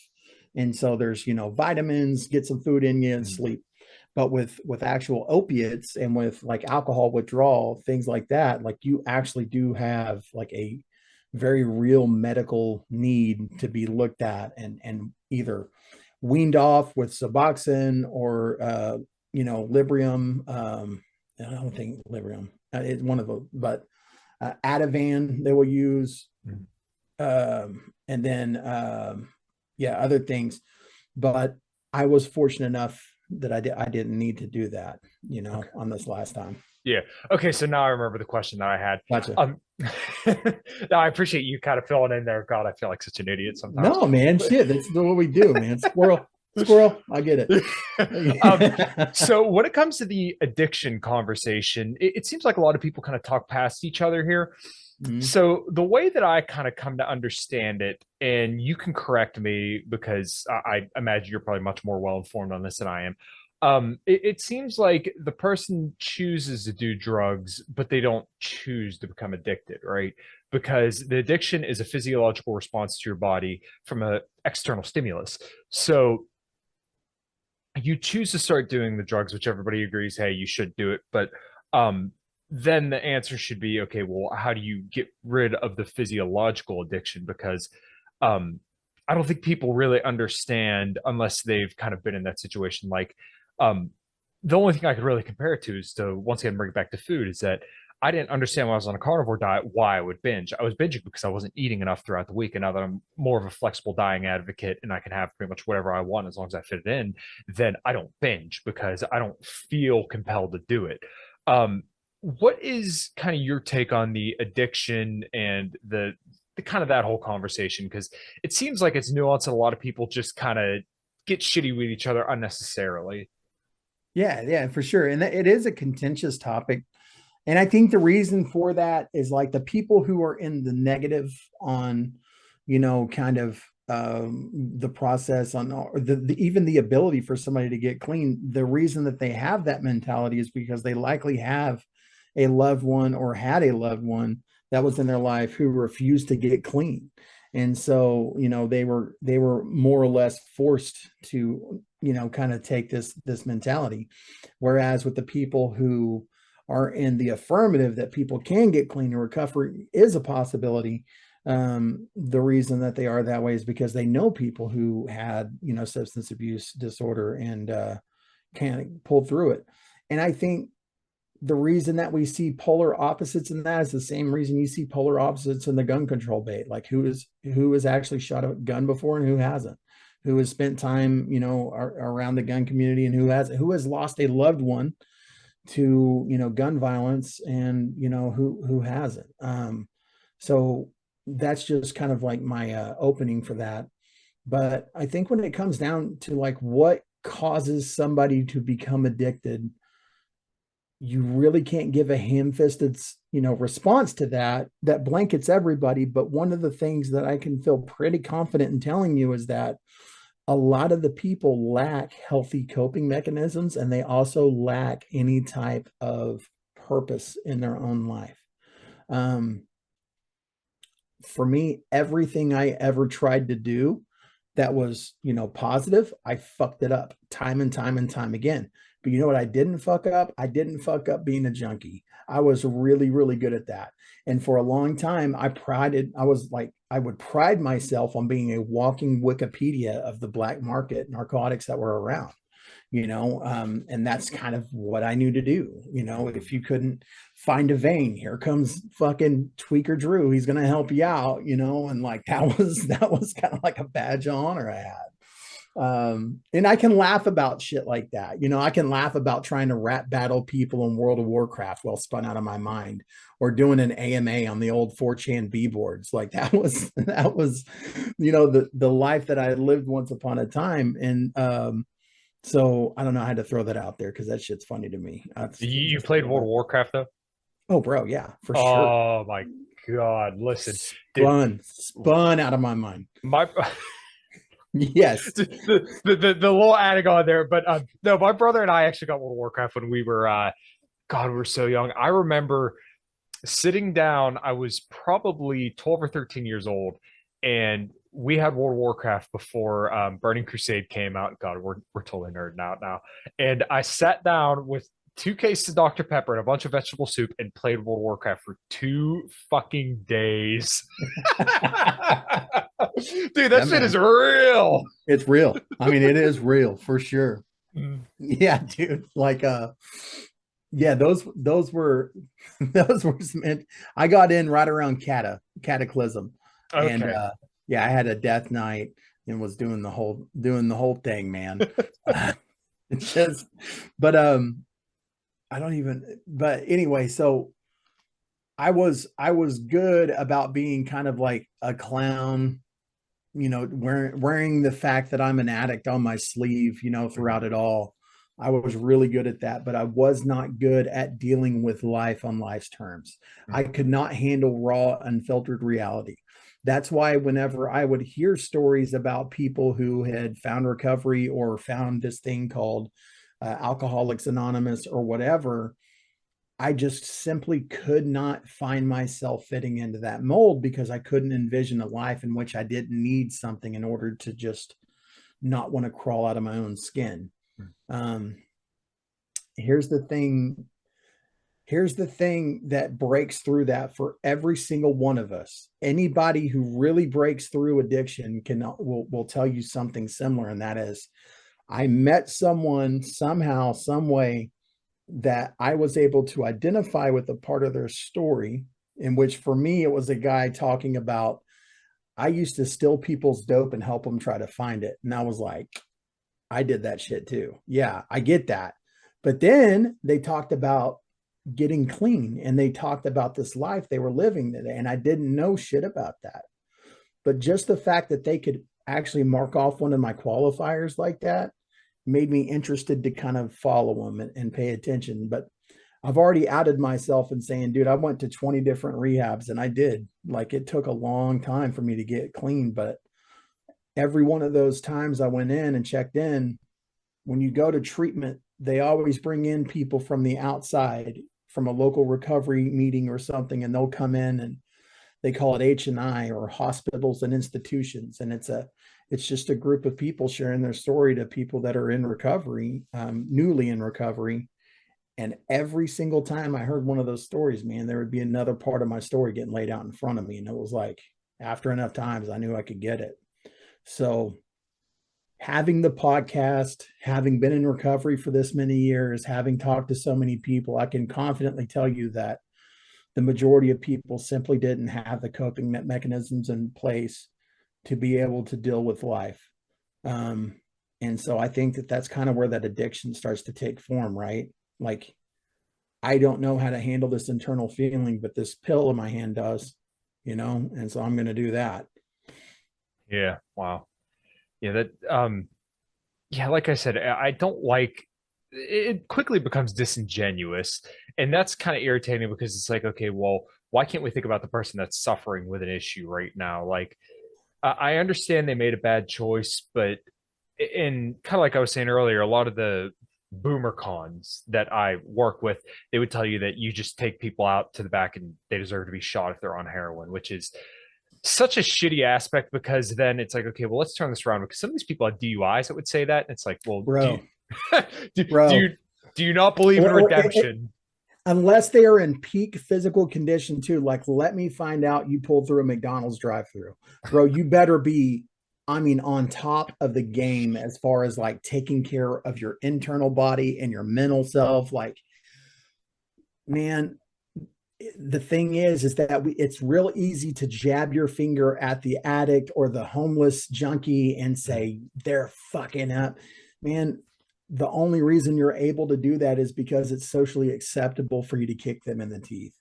And so there's, vitamins, get some food in you and sleep. But with actual opiates and with like alcohol withdrawal, things like that, like you actually do have like a very real medical need to be looked at and either weaned off with Suboxone or Librium. I don't think Librium. It's one of them, but Ativan they will use, and then yeah, other things. But I was fortunate enough that I didn't need to do that, Okay. on this last time. Yeah. Okay. So now I remember the question that I had. Gotcha. No, I appreciate you kind of filling in there. God, I feel like such an idiot sometimes. No, man, shit, that's what we do, man. Squirrel, I get it. So when it comes to the addiction conversation, it seems like a lot of people kind of talk past each other here. Mhm. So the way that I kind of come to understand it, and you can correct me because I imagine you're probably much more well informed on this than I am. It seems like the person chooses to do drugs, but they don't choose to become addicted, right? Because the addiction is a physiological response to your body from an external stimulus. So you choose to start doing the drugs, which everybody agrees, hey, you should do it. But then the answer should be, okay, well, how do you get rid of the physiological addiction? Because I don't think people really understand unless they've kind of been in that situation. Like, the only thing I could really compare it to is to once again bring it back to food is that I didn't understand when I was on a carnivore diet why I would binge. I was binging because I wasn't eating enough throughout the week. And now that I'm more of a flexible dieting advocate and I can have pretty much whatever I want as long as I fit it in, then I don't binge because I don't feel compelled to do it. What is kind of your take on the addiction and the kind of that whole conversation? Because it seems like it's nuanced and a lot of people just kind of get shitty with each other unnecessarily. Yeah, for sure. And it is a contentious topic. And I think the reason for that is like the people who are in the negative on, kind of the process on or even the ability for somebody to get clean. The reason that they have that mentality is because they likely have a loved one or had a loved one that was in their life who refused to get clean. And so, they were more or less forced to, kind of take this mentality. Whereas with the people who are in the affirmative that people can get clean and recovery is a possibility, The reason that they are that way is because they know people who had, substance abuse disorder and can't pull through it. And I think the reason that we see polar opposites in that is the same reason you see polar opposites in the gun control debate. Like who has actually shot a gun before and who hasn't, who has spent time, around the gun community and who has lost a loved one to, gun violence and, who hasn't. So that's just kind of like my opening for that. But I think when it comes down to like what causes somebody to become addicted, you really can't give a ham-fisted, response to that blankets everybody. But one of the things that I can feel pretty confident in telling you is that a lot of the people lack healthy coping mechanisms, and they also lack any type of purpose in their own life. For me, everything I ever tried to do that was, positive, I fucked it up time and time and time again. But you know what I didn't fuck up? I didn't fuck up being a junkie. I was really, really good at that. And for a long time, I would pride myself on being a walking Wikipedia of the black market narcotics that were around, and that's kind of what I knew to do. If you couldn't find a vein, here comes fucking Tweaker Drew. He's going to help you out, and like, that was kind of like a badge of honor I had. And I can laugh about shit like that. I can laugh about trying to rap battle people in World of Warcraft while spun out of my mind, or doing an AMA on the old 4chan B boards. Like that was, the life that I had lived once upon a time. And, so I don't know, I had to throw that out there because that shit's funny to me. You played World of Warcraft though? Oh, bro, yeah, for sure. Oh my God. Listen, spun out of my mind. My yes. the little adding on there, but no, my brother and I actually got World of Warcraft when we were God, we were so young. I remember sitting down, I was probably 12 or 13 years old, and we had World of Warcraft before Burning Crusade came out. God, we're totally nerding out now. And I sat down with 2 cases of Dr. Pepper and a bunch of vegetable soup and played World of Warcraft for 2 fucking days. Dude, that shit is real. It's real. I mean, it is real for sure. Yeah, dude. Like yeah, those were meant. I got in right around Cataclysm. Okay. And yeah, I had a death knight and was doing the whole thing, man. But I don't even, but anyway, so I was good about being kind of like a clown, wearing the fact that I'm an addict on my sleeve, throughout it all. I was really good at that, but I was not good at dealing with life on life's terms. I could not handle raw, unfiltered reality. That's why whenever I would hear stories about people who had found recovery or found this thing called Alcoholics Anonymous or whatever, I just simply could not find myself fitting into that mold because I couldn't envision a life in which I didn't need something in order to just not want to crawl out of my own skin. Here's the thing that breaks through that for every single one of us. Anybody who really breaks through addiction will tell you something similar, and that is, I met someone somehow, some way, that I was able to identify with a part of their story, in which for me, it was a guy talking about, I used to steal people's dope and help them try to find it. And I was like, I did that shit too. Yeah, I get that. But then they talked about getting clean and they talked about this life they were living today. And I didn't know shit about that. But just the fact that they could actually mark off one of my qualifiers like that made me interested to kind of follow them and pay attention. But I've already outed myself and saying, dude, I went to 20 different rehabs, and I did. Like, it took a long time for me to get clean, but every one of those times I went in and checked in, when you go to treatment, they always bring in people from the outside, from a local recovery meeting or something, and they'll come in and they call it H&I, or hospitals and institutions. And it's just a group of people sharing their story to people that are in recovery, newly in recovery. And every single time I heard one of those stories, man, there would be another part of my story getting laid out in front of me. And it was like, After enough times, I knew I could get it. So having the podcast, having been in recovery for this many years, having talked to so many people, I can confidently tell you that the majority of people simply didn't have the coping mechanisms in place to be able to deal with life. And so I think that that's kind of where that addiction starts to take form, right? Like, I don't know how to handle this internal feeling, but this pill in my hand does, and so I'm going to do that. Yeah. Wow. Yeah. Yeah, like I said, I don't like it quickly becomes disingenuous. And that's kind of irritating because it's like, okay, well, why can't we think about the person that's suffering with an issue right now? Like, I understand they made a bad choice, but in kind of like I was saying earlier, a lot of the boomer cons that I work with, they would tell you that you just take people out to the back and they deserve to be shot if they're on heroin, which is such a shitty aspect because then it's like, okay, well, let's turn this around because some of these people have DUIs that would say that. And it's like, well, Bro, do bro. you not believe in redemption? Unless they are in peak physical condition too, like let me find out you pulled through a McDonald's drive-through, bro. You better be, I mean, on top of the game as far as like taking care of your internal body and your mental self. Like, man, the thing is that it's real easy to jab your finger at the addict or the homeless junkie and say they're fucking up, man. The only reason you're able to do that is because it's socially acceptable for you to kick them in the teeth.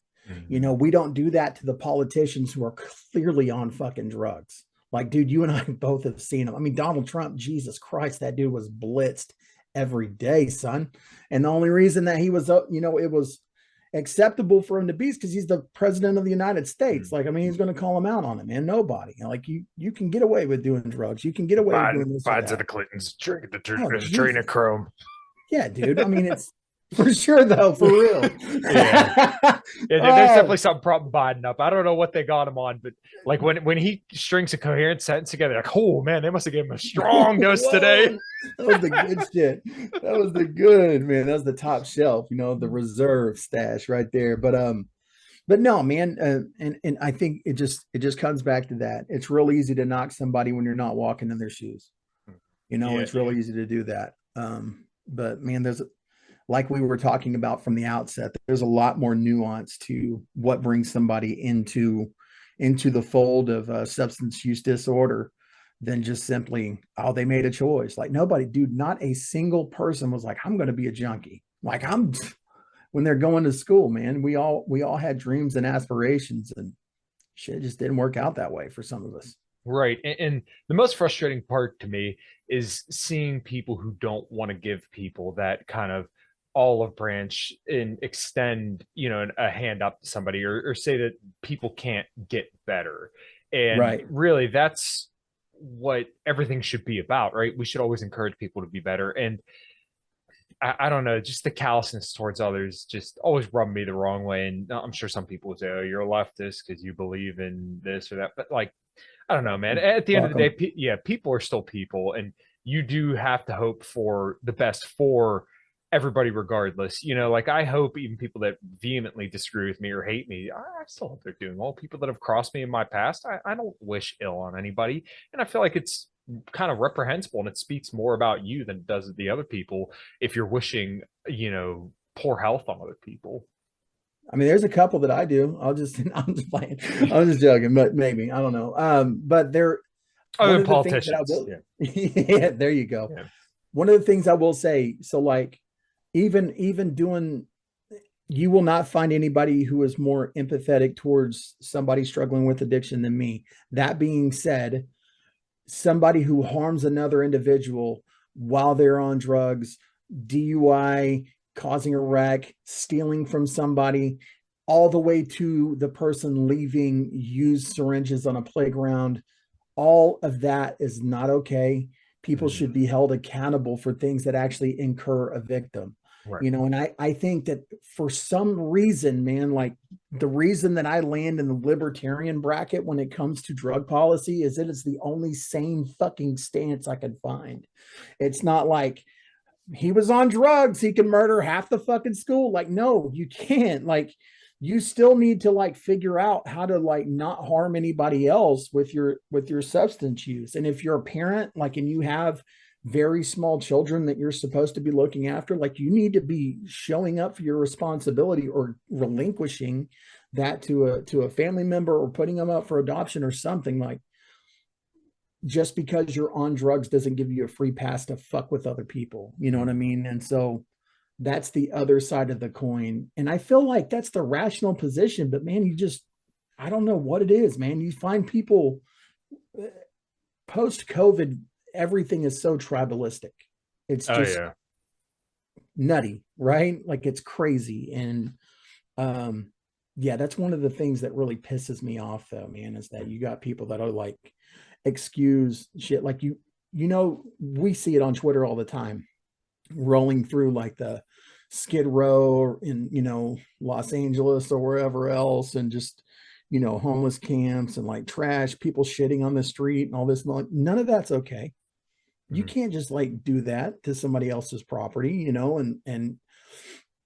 We don't do that to the politicians who are clearly on fucking drugs. Like, dude, you and I both have seen him. I mean, Donald Trump, Jesus Christ, that dude was blitzed every day, son. And the only reason that he was, it was acceptable for him to be because he's the president of the United States. Like, I mean, he's going to call him out on it, man. Nobody. Like, you can get away with doing drugs. You can get away with doing this. Biden's of the Clintons drinking the adrenochrome. Yeah, dude. I mean, it's for sure though, for real. Yeah, there's definitely something propping Biden up. I don't know what they got him on, but like when he strings a coherent sentence together, like, oh man, they must have given him a strong dose today. That was the good shit. That was the good, man. That was the top shelf, the reserve stash right there. But no, man, and I think it just comes back to that. It's real easy to knock somebody when you're not walking in their shoes. It's real easy to do that. But man, there's, like we were talking about from the outset, there's a lot more nuance to what brings somebody into the fold of substance use disorder than just simply, oh, they made a choice. Like nobody, dude, not a single person was like, I'm going to be a junkie. Like when they're going to school, man, we all had dreams and aspirations, and shit just didn't work out that way for some of us. Right. And the most frustrating part to me is seeing people who don't want to give people that kind of olive branch and extend, a hand up to somebody or say that people can't get better. And really, that's what everything should be about, right? We should always encourage people to be better. And I don't know, just the callousness towards others just always rub me the wrong way. And I'm sure some people would say, oh, you're a leftist because you believe in this or that. But like, I don't know, man. At the end of the day, people are still people, and you do have to hope for the best for everybody, regardless. Like I hope even people that vehemently disagree with me or hate me, I still hope they're doing well. People that have crossed me in my past, I don't wish ill on anybody, and I feel like it's kind of reprehensible, and it speaks more about you than it does the other people if you're wishing, poor health on other people. I mean, there's a couple that I do. I'm just playing. I'm just joking, but maybe I don't know. But they're politicians. Yeah, there you go. Yeah. One of the things I will say. So, like, even doing, you will not find anybody who is more empathetic towards somebody struggling with addiction than me. That being said, somebody who harms another individual while they're on drugs, DUI, causing a wreck, stealing from somebody, all the way to the person leaving used syringes on a playground, all of that is not okay. People should be held accountable for things that actually incur a victim. Right. And I think that for some reason, man, like the reason that I land in the libertarian bracket when it comes to drug policy is that it's the only sane fucking stance I can find. It's not like he was on drugs, he can murder half the fucking school. Like, no, you can't. Like, you still need to like figure out how to like not harm anybody else with your substance use. And if you're a parent, like, and you have very small children that you're supposed to be looking after, like, you need to be showing up for your responsibility or relinquishing that to a family member or putting them up for adoption or something. Like, just because you're on drugs doesn't give you a free pass to fuck with other people. You know what I mean? And so that's the other side of the coin. And I feel like that's the rational position, but man, I don't know what it is, man. You find people post COVID, everything is so tribalistic. It's just nutty, right? Like, it's crazy. And, yeah, that's one of the things that really pisses me off though, man, is that you got people that are like, excuse shit. Like, we see it on Twitter all the time, rolling through like the Skid Row in, Los Angeles or wherever else, and just, homeless camps and like trash, people shitting on the street and all this. Like, none of that's okay. You can't just like do that to somebody else's property, and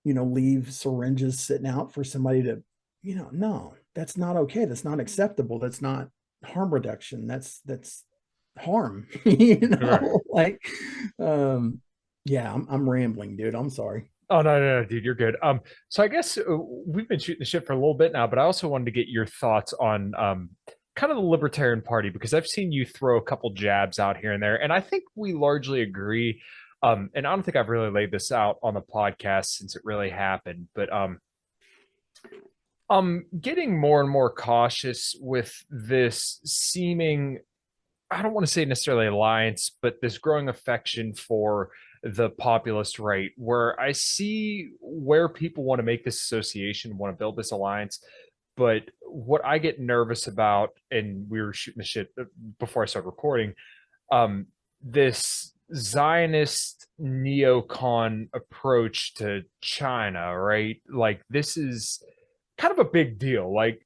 leave syringes sitting out for somebody to, no, that's not okay. That's not acceptable. That's not harm reduction. That's harm, like, yeah, I'm rambling, dude. I'm sorry. Oh, no, dude, you're good. So I guess we've been shooting the shit for a little bit now, but I also wanted to get your thoughts on kind of the Libertarian Party, because I've seen you throw a couple jabs out here and there, and I think we largely agree. And I don't think I've really laid this out on the podcast since it really happened, but I'm getting more and more cautious with this seeming, I don't want to say necessarily alliance, but this growing affection for the populist right, where I see where people want to make this association, want to build this alliance. But what I get nervous about, and we were shooting the shit before I started recording, this Zionist neocon approach to China, right? Like, this is kind of a big deal. Like,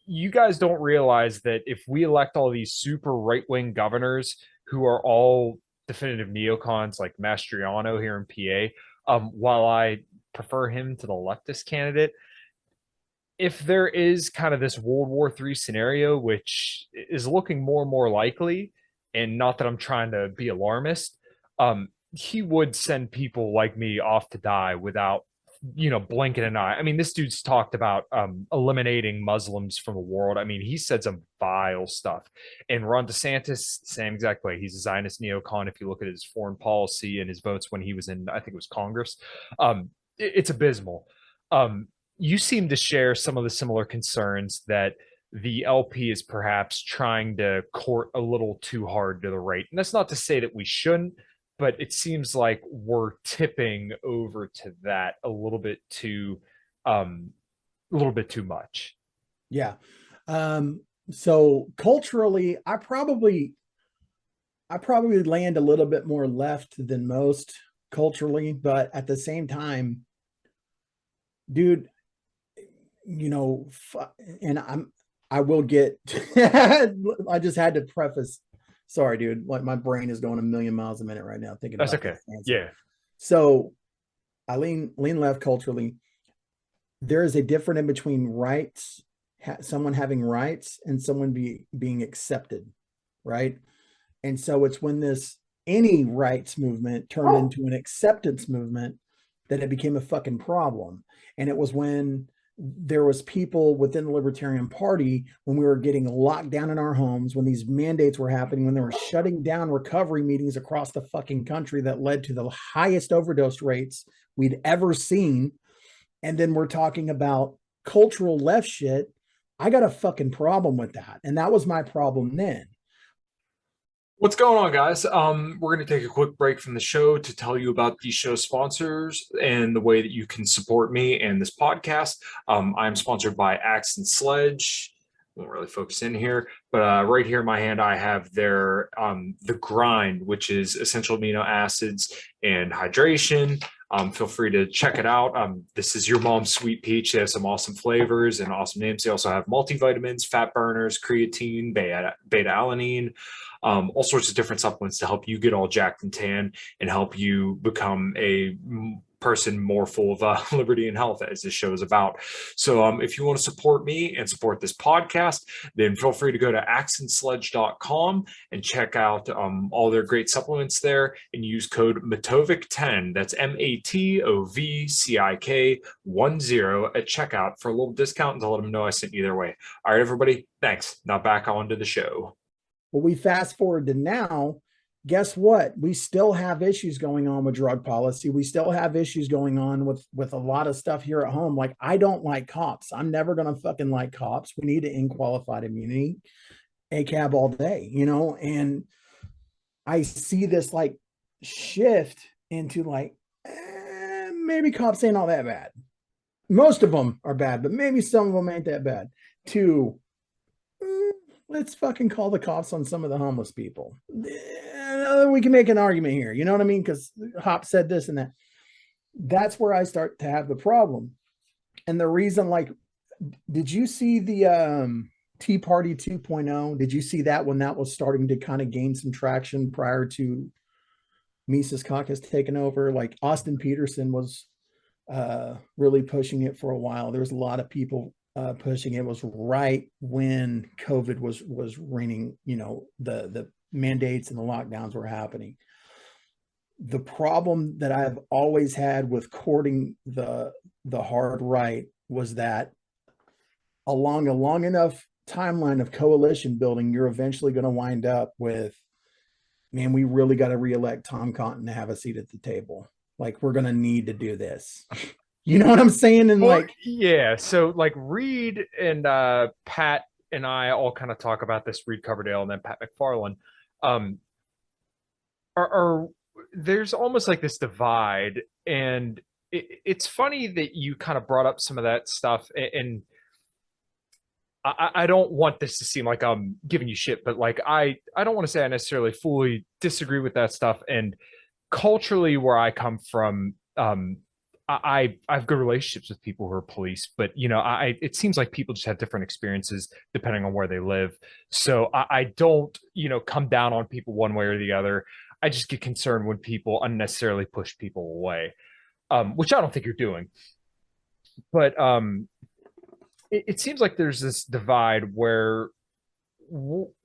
you guys don't realize that if we elect all these super right-wing governors who are all definitive neocons, like Mastriano here in PA, while I prefer him to the leftist candidate, if there is kind of this World War III scenario, which is looking more and more likely, and not that I'm trying to be alarmist, he would send people like me off to die without, blinking an eye. I mean, this dude's talked about eliminating Muslims from the world. I mean, he said some vile stuff. And Ron DeSantis, same exact way. He's a Zionist neocon. If you look at his foreign policy and his votes when he was in, I think it was Congress, it's abysmal. You seem to share some of the similar concerns that the LP is perhaps trying to court a little too hard to the right. And that's not to say that we shouldn't, but it seems like we're tipping over to that a little bit too much. Yeah. So culturally, I probably land a little bit more left than most culturally, but at the same time, dude, and I will get, I just had to preface, sorry, dude, like, my brain is going a million miles a minute right now thinking that's about okay. This Yeah. So I lean left culturally. There is a difference in between rights, someone having rights, and someone being accepted, right? And so it's when any rights movement turned into an acceptance movement that it became a fucking problem. And it was when there was people within the Libertarian Party, when we were getting locked down in our homes, when these mandates were happening, when they were shutting down recovery meetings across the fucking country that led to the highest overdose rates we'd ever seen. And then we're talking about cultural left shit. I got a fucking problem with that. And that was my problem then. What's going on, guys? We're going to take a quick break from the show to tell you about these show sponsors and the way that you can support me and this podcast. I'm sponsored by Axe and Sledge. Won't really focus in here, but right here in my hand, I have their The Grind, which is essential amino acids and hydration. Feel free to check it out. This is your mom's sweet peach. They have some awesome flavors and awesome names. They also have multivitamins, fat burners, creatine, beta alanine, all sorts of different supplements to help you get all jacked and tan and help you become a person more full of liberty and health, as this show is about. So if you want to support me and support this podcast, then feel free to go to axandsledge.com and check out all their great supplements there, and use code Matovcik10, that's MATOVCIK 10 at checkout for a little discount, and to let them know I sent you their way. All right, everybody, thanks. Now back on to the show. Well, we fast forward to now. Guess what? We still have issues going on with drug policy. We still have issues going on with a lot of stuff here at home. Like, I don't like cops. I'm never going to fucking like cops. We need to end qualified immunity, ACAB all day, you know? And I see this like shift into like, maybe cops ain't all that bad. Most of them are bad, but maybe some of them ain't that bad. To let's fucking call the cops on some of the homeless people. We can make an argument here. You know what I mean? Because Hop said this and that. That's where I start to have the problem. And the reason, like, did you see the Tea Party 2.0? Did you see that when that was starting to kind of gain some traction prior to Mises Caucus taking over? Like, Austin Peterson was really pushing it for a while. There's a lot of people pushing it. It was right when COVID was reigning, you know, the mandates and the lockdowns were happening. The problem that I've always had with courting the hard right was that along a long enough timeline of coalition building, you're eventually going to wind up with, man, we really got to reelect Tom Cotton to have a seat at the table. Like, we're going to need to do this. You know what I'm saying? And well, like, yeah. So like Reed and Pat and I all kind of talk about this, Reed Coverdale and then Pat McFarland, are there's almost like this divide. And it's funny that you kind of brought up some of that stuff. And I don't want this to seem like I'm giving you shit, but like, I don't want to say I necessarily fully disagree with that stuff. And culturally, where I come from, I have good relationships with people who are police, but you know, it seems like people just have different experiences depending on where they live. So I don't, you know, come down on people one way or the other. I just get concerned when people unnecessarily push people away, which I don't think you're doing. But it seems like there's this divide where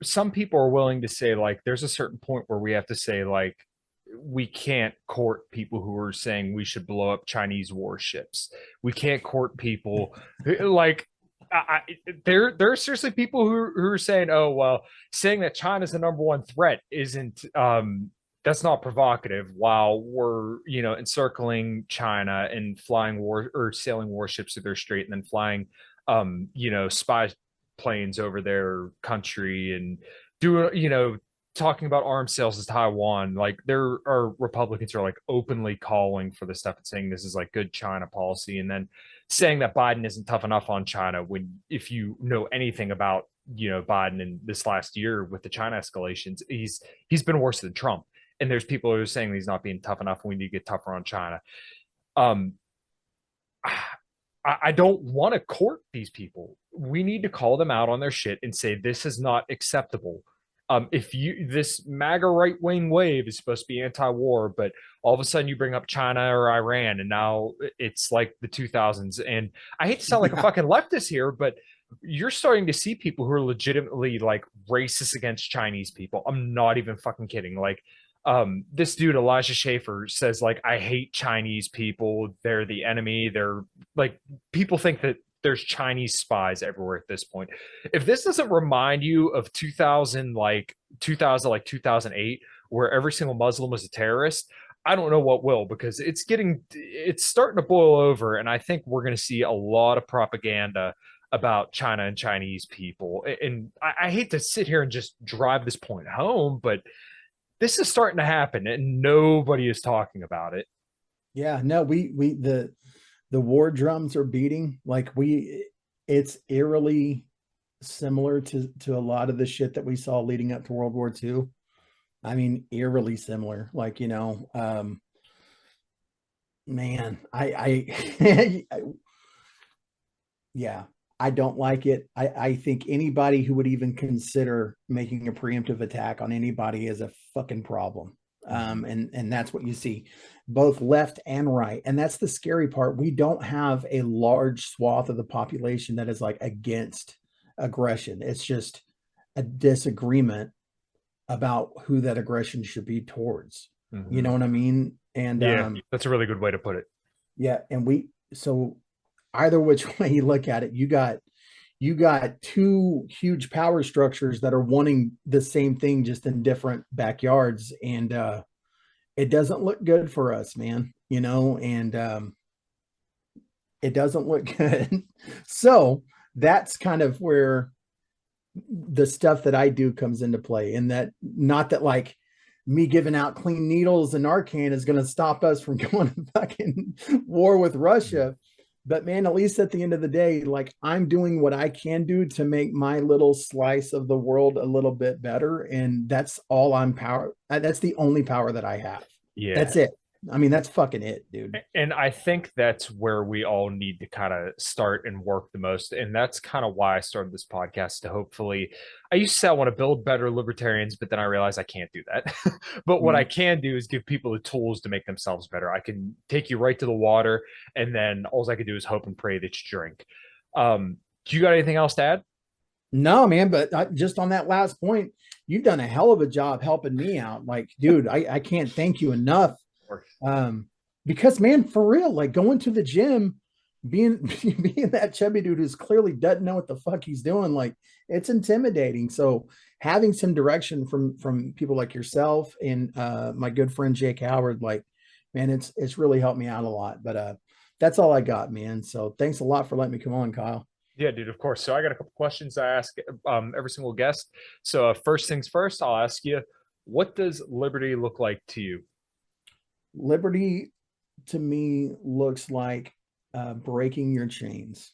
some people are willing to say, like, there's a certain point where we have to say, like, we can't court people who are saying we should blow up Chinese warships. We can't court people like, there are seriously people who are saying, oh, well, saying that China's the number one threat isn't, that's not provocative, while we're, you know, encircling China and flying or sailing warships through their strait and then flying, you know, spy planes over their country and doing, you know, talking about arms sales to Taiwan. Like, there are Republicans who are like openly calling for this stuff and saying this is like good China policy, and then saying that Biden isn't tough enough on China, when if you know anything about, you know, Biden in this last year with the China escalations, he's been worse than Trump. And there's people who are saying he's not being tough enough. We need to get tougher on China. I don't want to court these people. We need to call them out on their shit and say, this is not acceptable. If this MAGA right wing wave is supposed to be anti-war, but all of a sudden you bring up China or Iran, and now it's like the 2000s. And I hate to sound like a fucking leftist here, but you're starting to see people who are legitimately like racist against Chinese people. I'm not even fucking kidding. Like, this dude Elijah Schaefer says, like, I hate Chinese people. They're the enemy. They're like, people think that there's Chinese spies everywhere at this point. If this doesn't remind you of 2008, where every single Muslim was a terrorist, I don't know what will, because it's starting to boil over. And I think we're going to see a lot of propaganda about China and Chinese people. And I hate to sit here and just drive this point home, but this is starting to happen and nobody is talking about it. Yeah, no, the war drums are beating. Like, it's eerily similar to a lot of the shit that we saw leading up to World War II. I mean, eerily similar. Like, you know, man, yeah, I don't like it. I think anybody who would even consider making a preemptive attack on anybody is a fucking problem. And that's what you see, both left and right. And that's the scary part. We don't have a large swath of the population that is like against aggression. It's just a disagreement about who that aggression should be towards. You know what I mean? And yeah, that's a really good way to put it. Yeah, and so either which way you look at it, you got two huge power structures that are wanting the same thing, just in different backyards, and it doesn't look good for us, man. And it doesn't look good. So that's kind of where the stuff that I do comes into play, and that, not that like me giving out clean needles and Narcan is going to stop us from going to fucking war with Russia. But man, at least at the end of the day, like, I'm doing what I can do to make my little slice of the world a little bit better. And that's all that's the only power that I have. Yeah. That's it. I mean, that's fucking it, dude. And I think that's where we all need to kind of start and work the most. And that's kind of why I started this podcast, to hopefully, I used to say I want to build better libertarians, but then I realized I can't do that. But what I can do is give people the tools to make themselves better. I can take you right to the water, and then all I can do is hope and pray that you drink. Do you got anything else to add? No, man, but just on that last point, you've done a hell of a job helping me out. Like, dude, I can't thank you enough. Because man, for real, like, going to the gym, being that chubby dude who's clearly doesn't know what the fuck he's doing, like, it's intimidating. So having some direction from people like yourself and my good friend Jake Howard, like, man, it's really helped me out a lot. But that's all I got, man. So thanks a lot for letting me come on, Kyle. Yeah, dude, of course. So I got a couple questions I ask every single guest. So first things first, I'll ask you, what does liberty look like to you? Liberty to me looks like breaking your chains,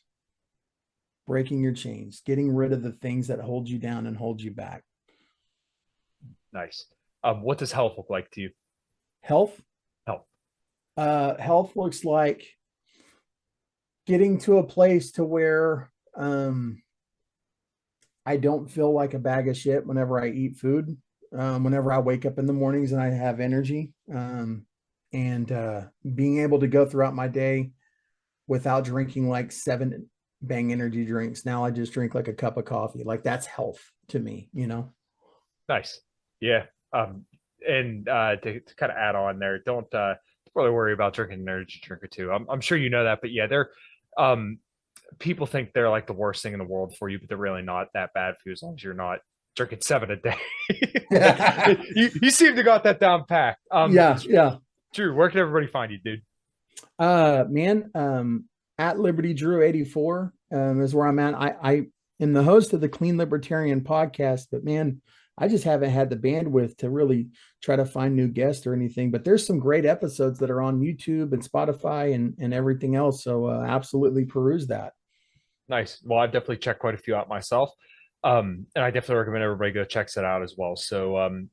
getting rid of the things that hold you down and hold you back. Nice. What does health look like to you? Health looks like getting to a place to where I don't feel like a bag of shit whenever I eat food, whenever I wake up in the mornings and I have energy. And being able to go throughout my day without drinking like 7 Bang energy drinks. Now I just drink like a cup of coffee. Like, that's health to me, Nice. Yeah. And to kind of add on there, don't really worry about drinking an energy drink or two. I'm sure you know that, but yeah, they're people think they're like the worst thing in the world for you, but they're really not that bad for you, as long as you're not drinking 7 a day. you seem to got that down packed. Yeah. Drew, where can everybody find you, dude? At Liberty Drew 84 is where I'm at. I am the host of the Clean Libertarian podcast, but man, I just haven't had the bandwidth to really try to find new guests or anything. But there's some great episodes that are on YouTube and Spotify and everything else. So absolutely peruse that. Nice. Well, I've definitely checked quite a few out myself. And I definitely recommend everybody go check that out as well. So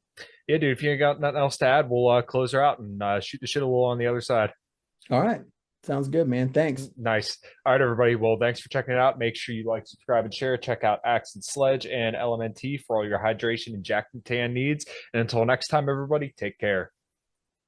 yeah, dude, if you ain't got nothing else to add, we'll close her out and shoot the shit a little on the other side. All right. Sounds good, man. Thanks. Nice. All right, everybody. Well, thanks for checking it out. Make sure you like, subscribe, and share. Check out Axe and Sledge and LMNT for all your hydration and Jack and Tan needs. And until next time, everybody, take care.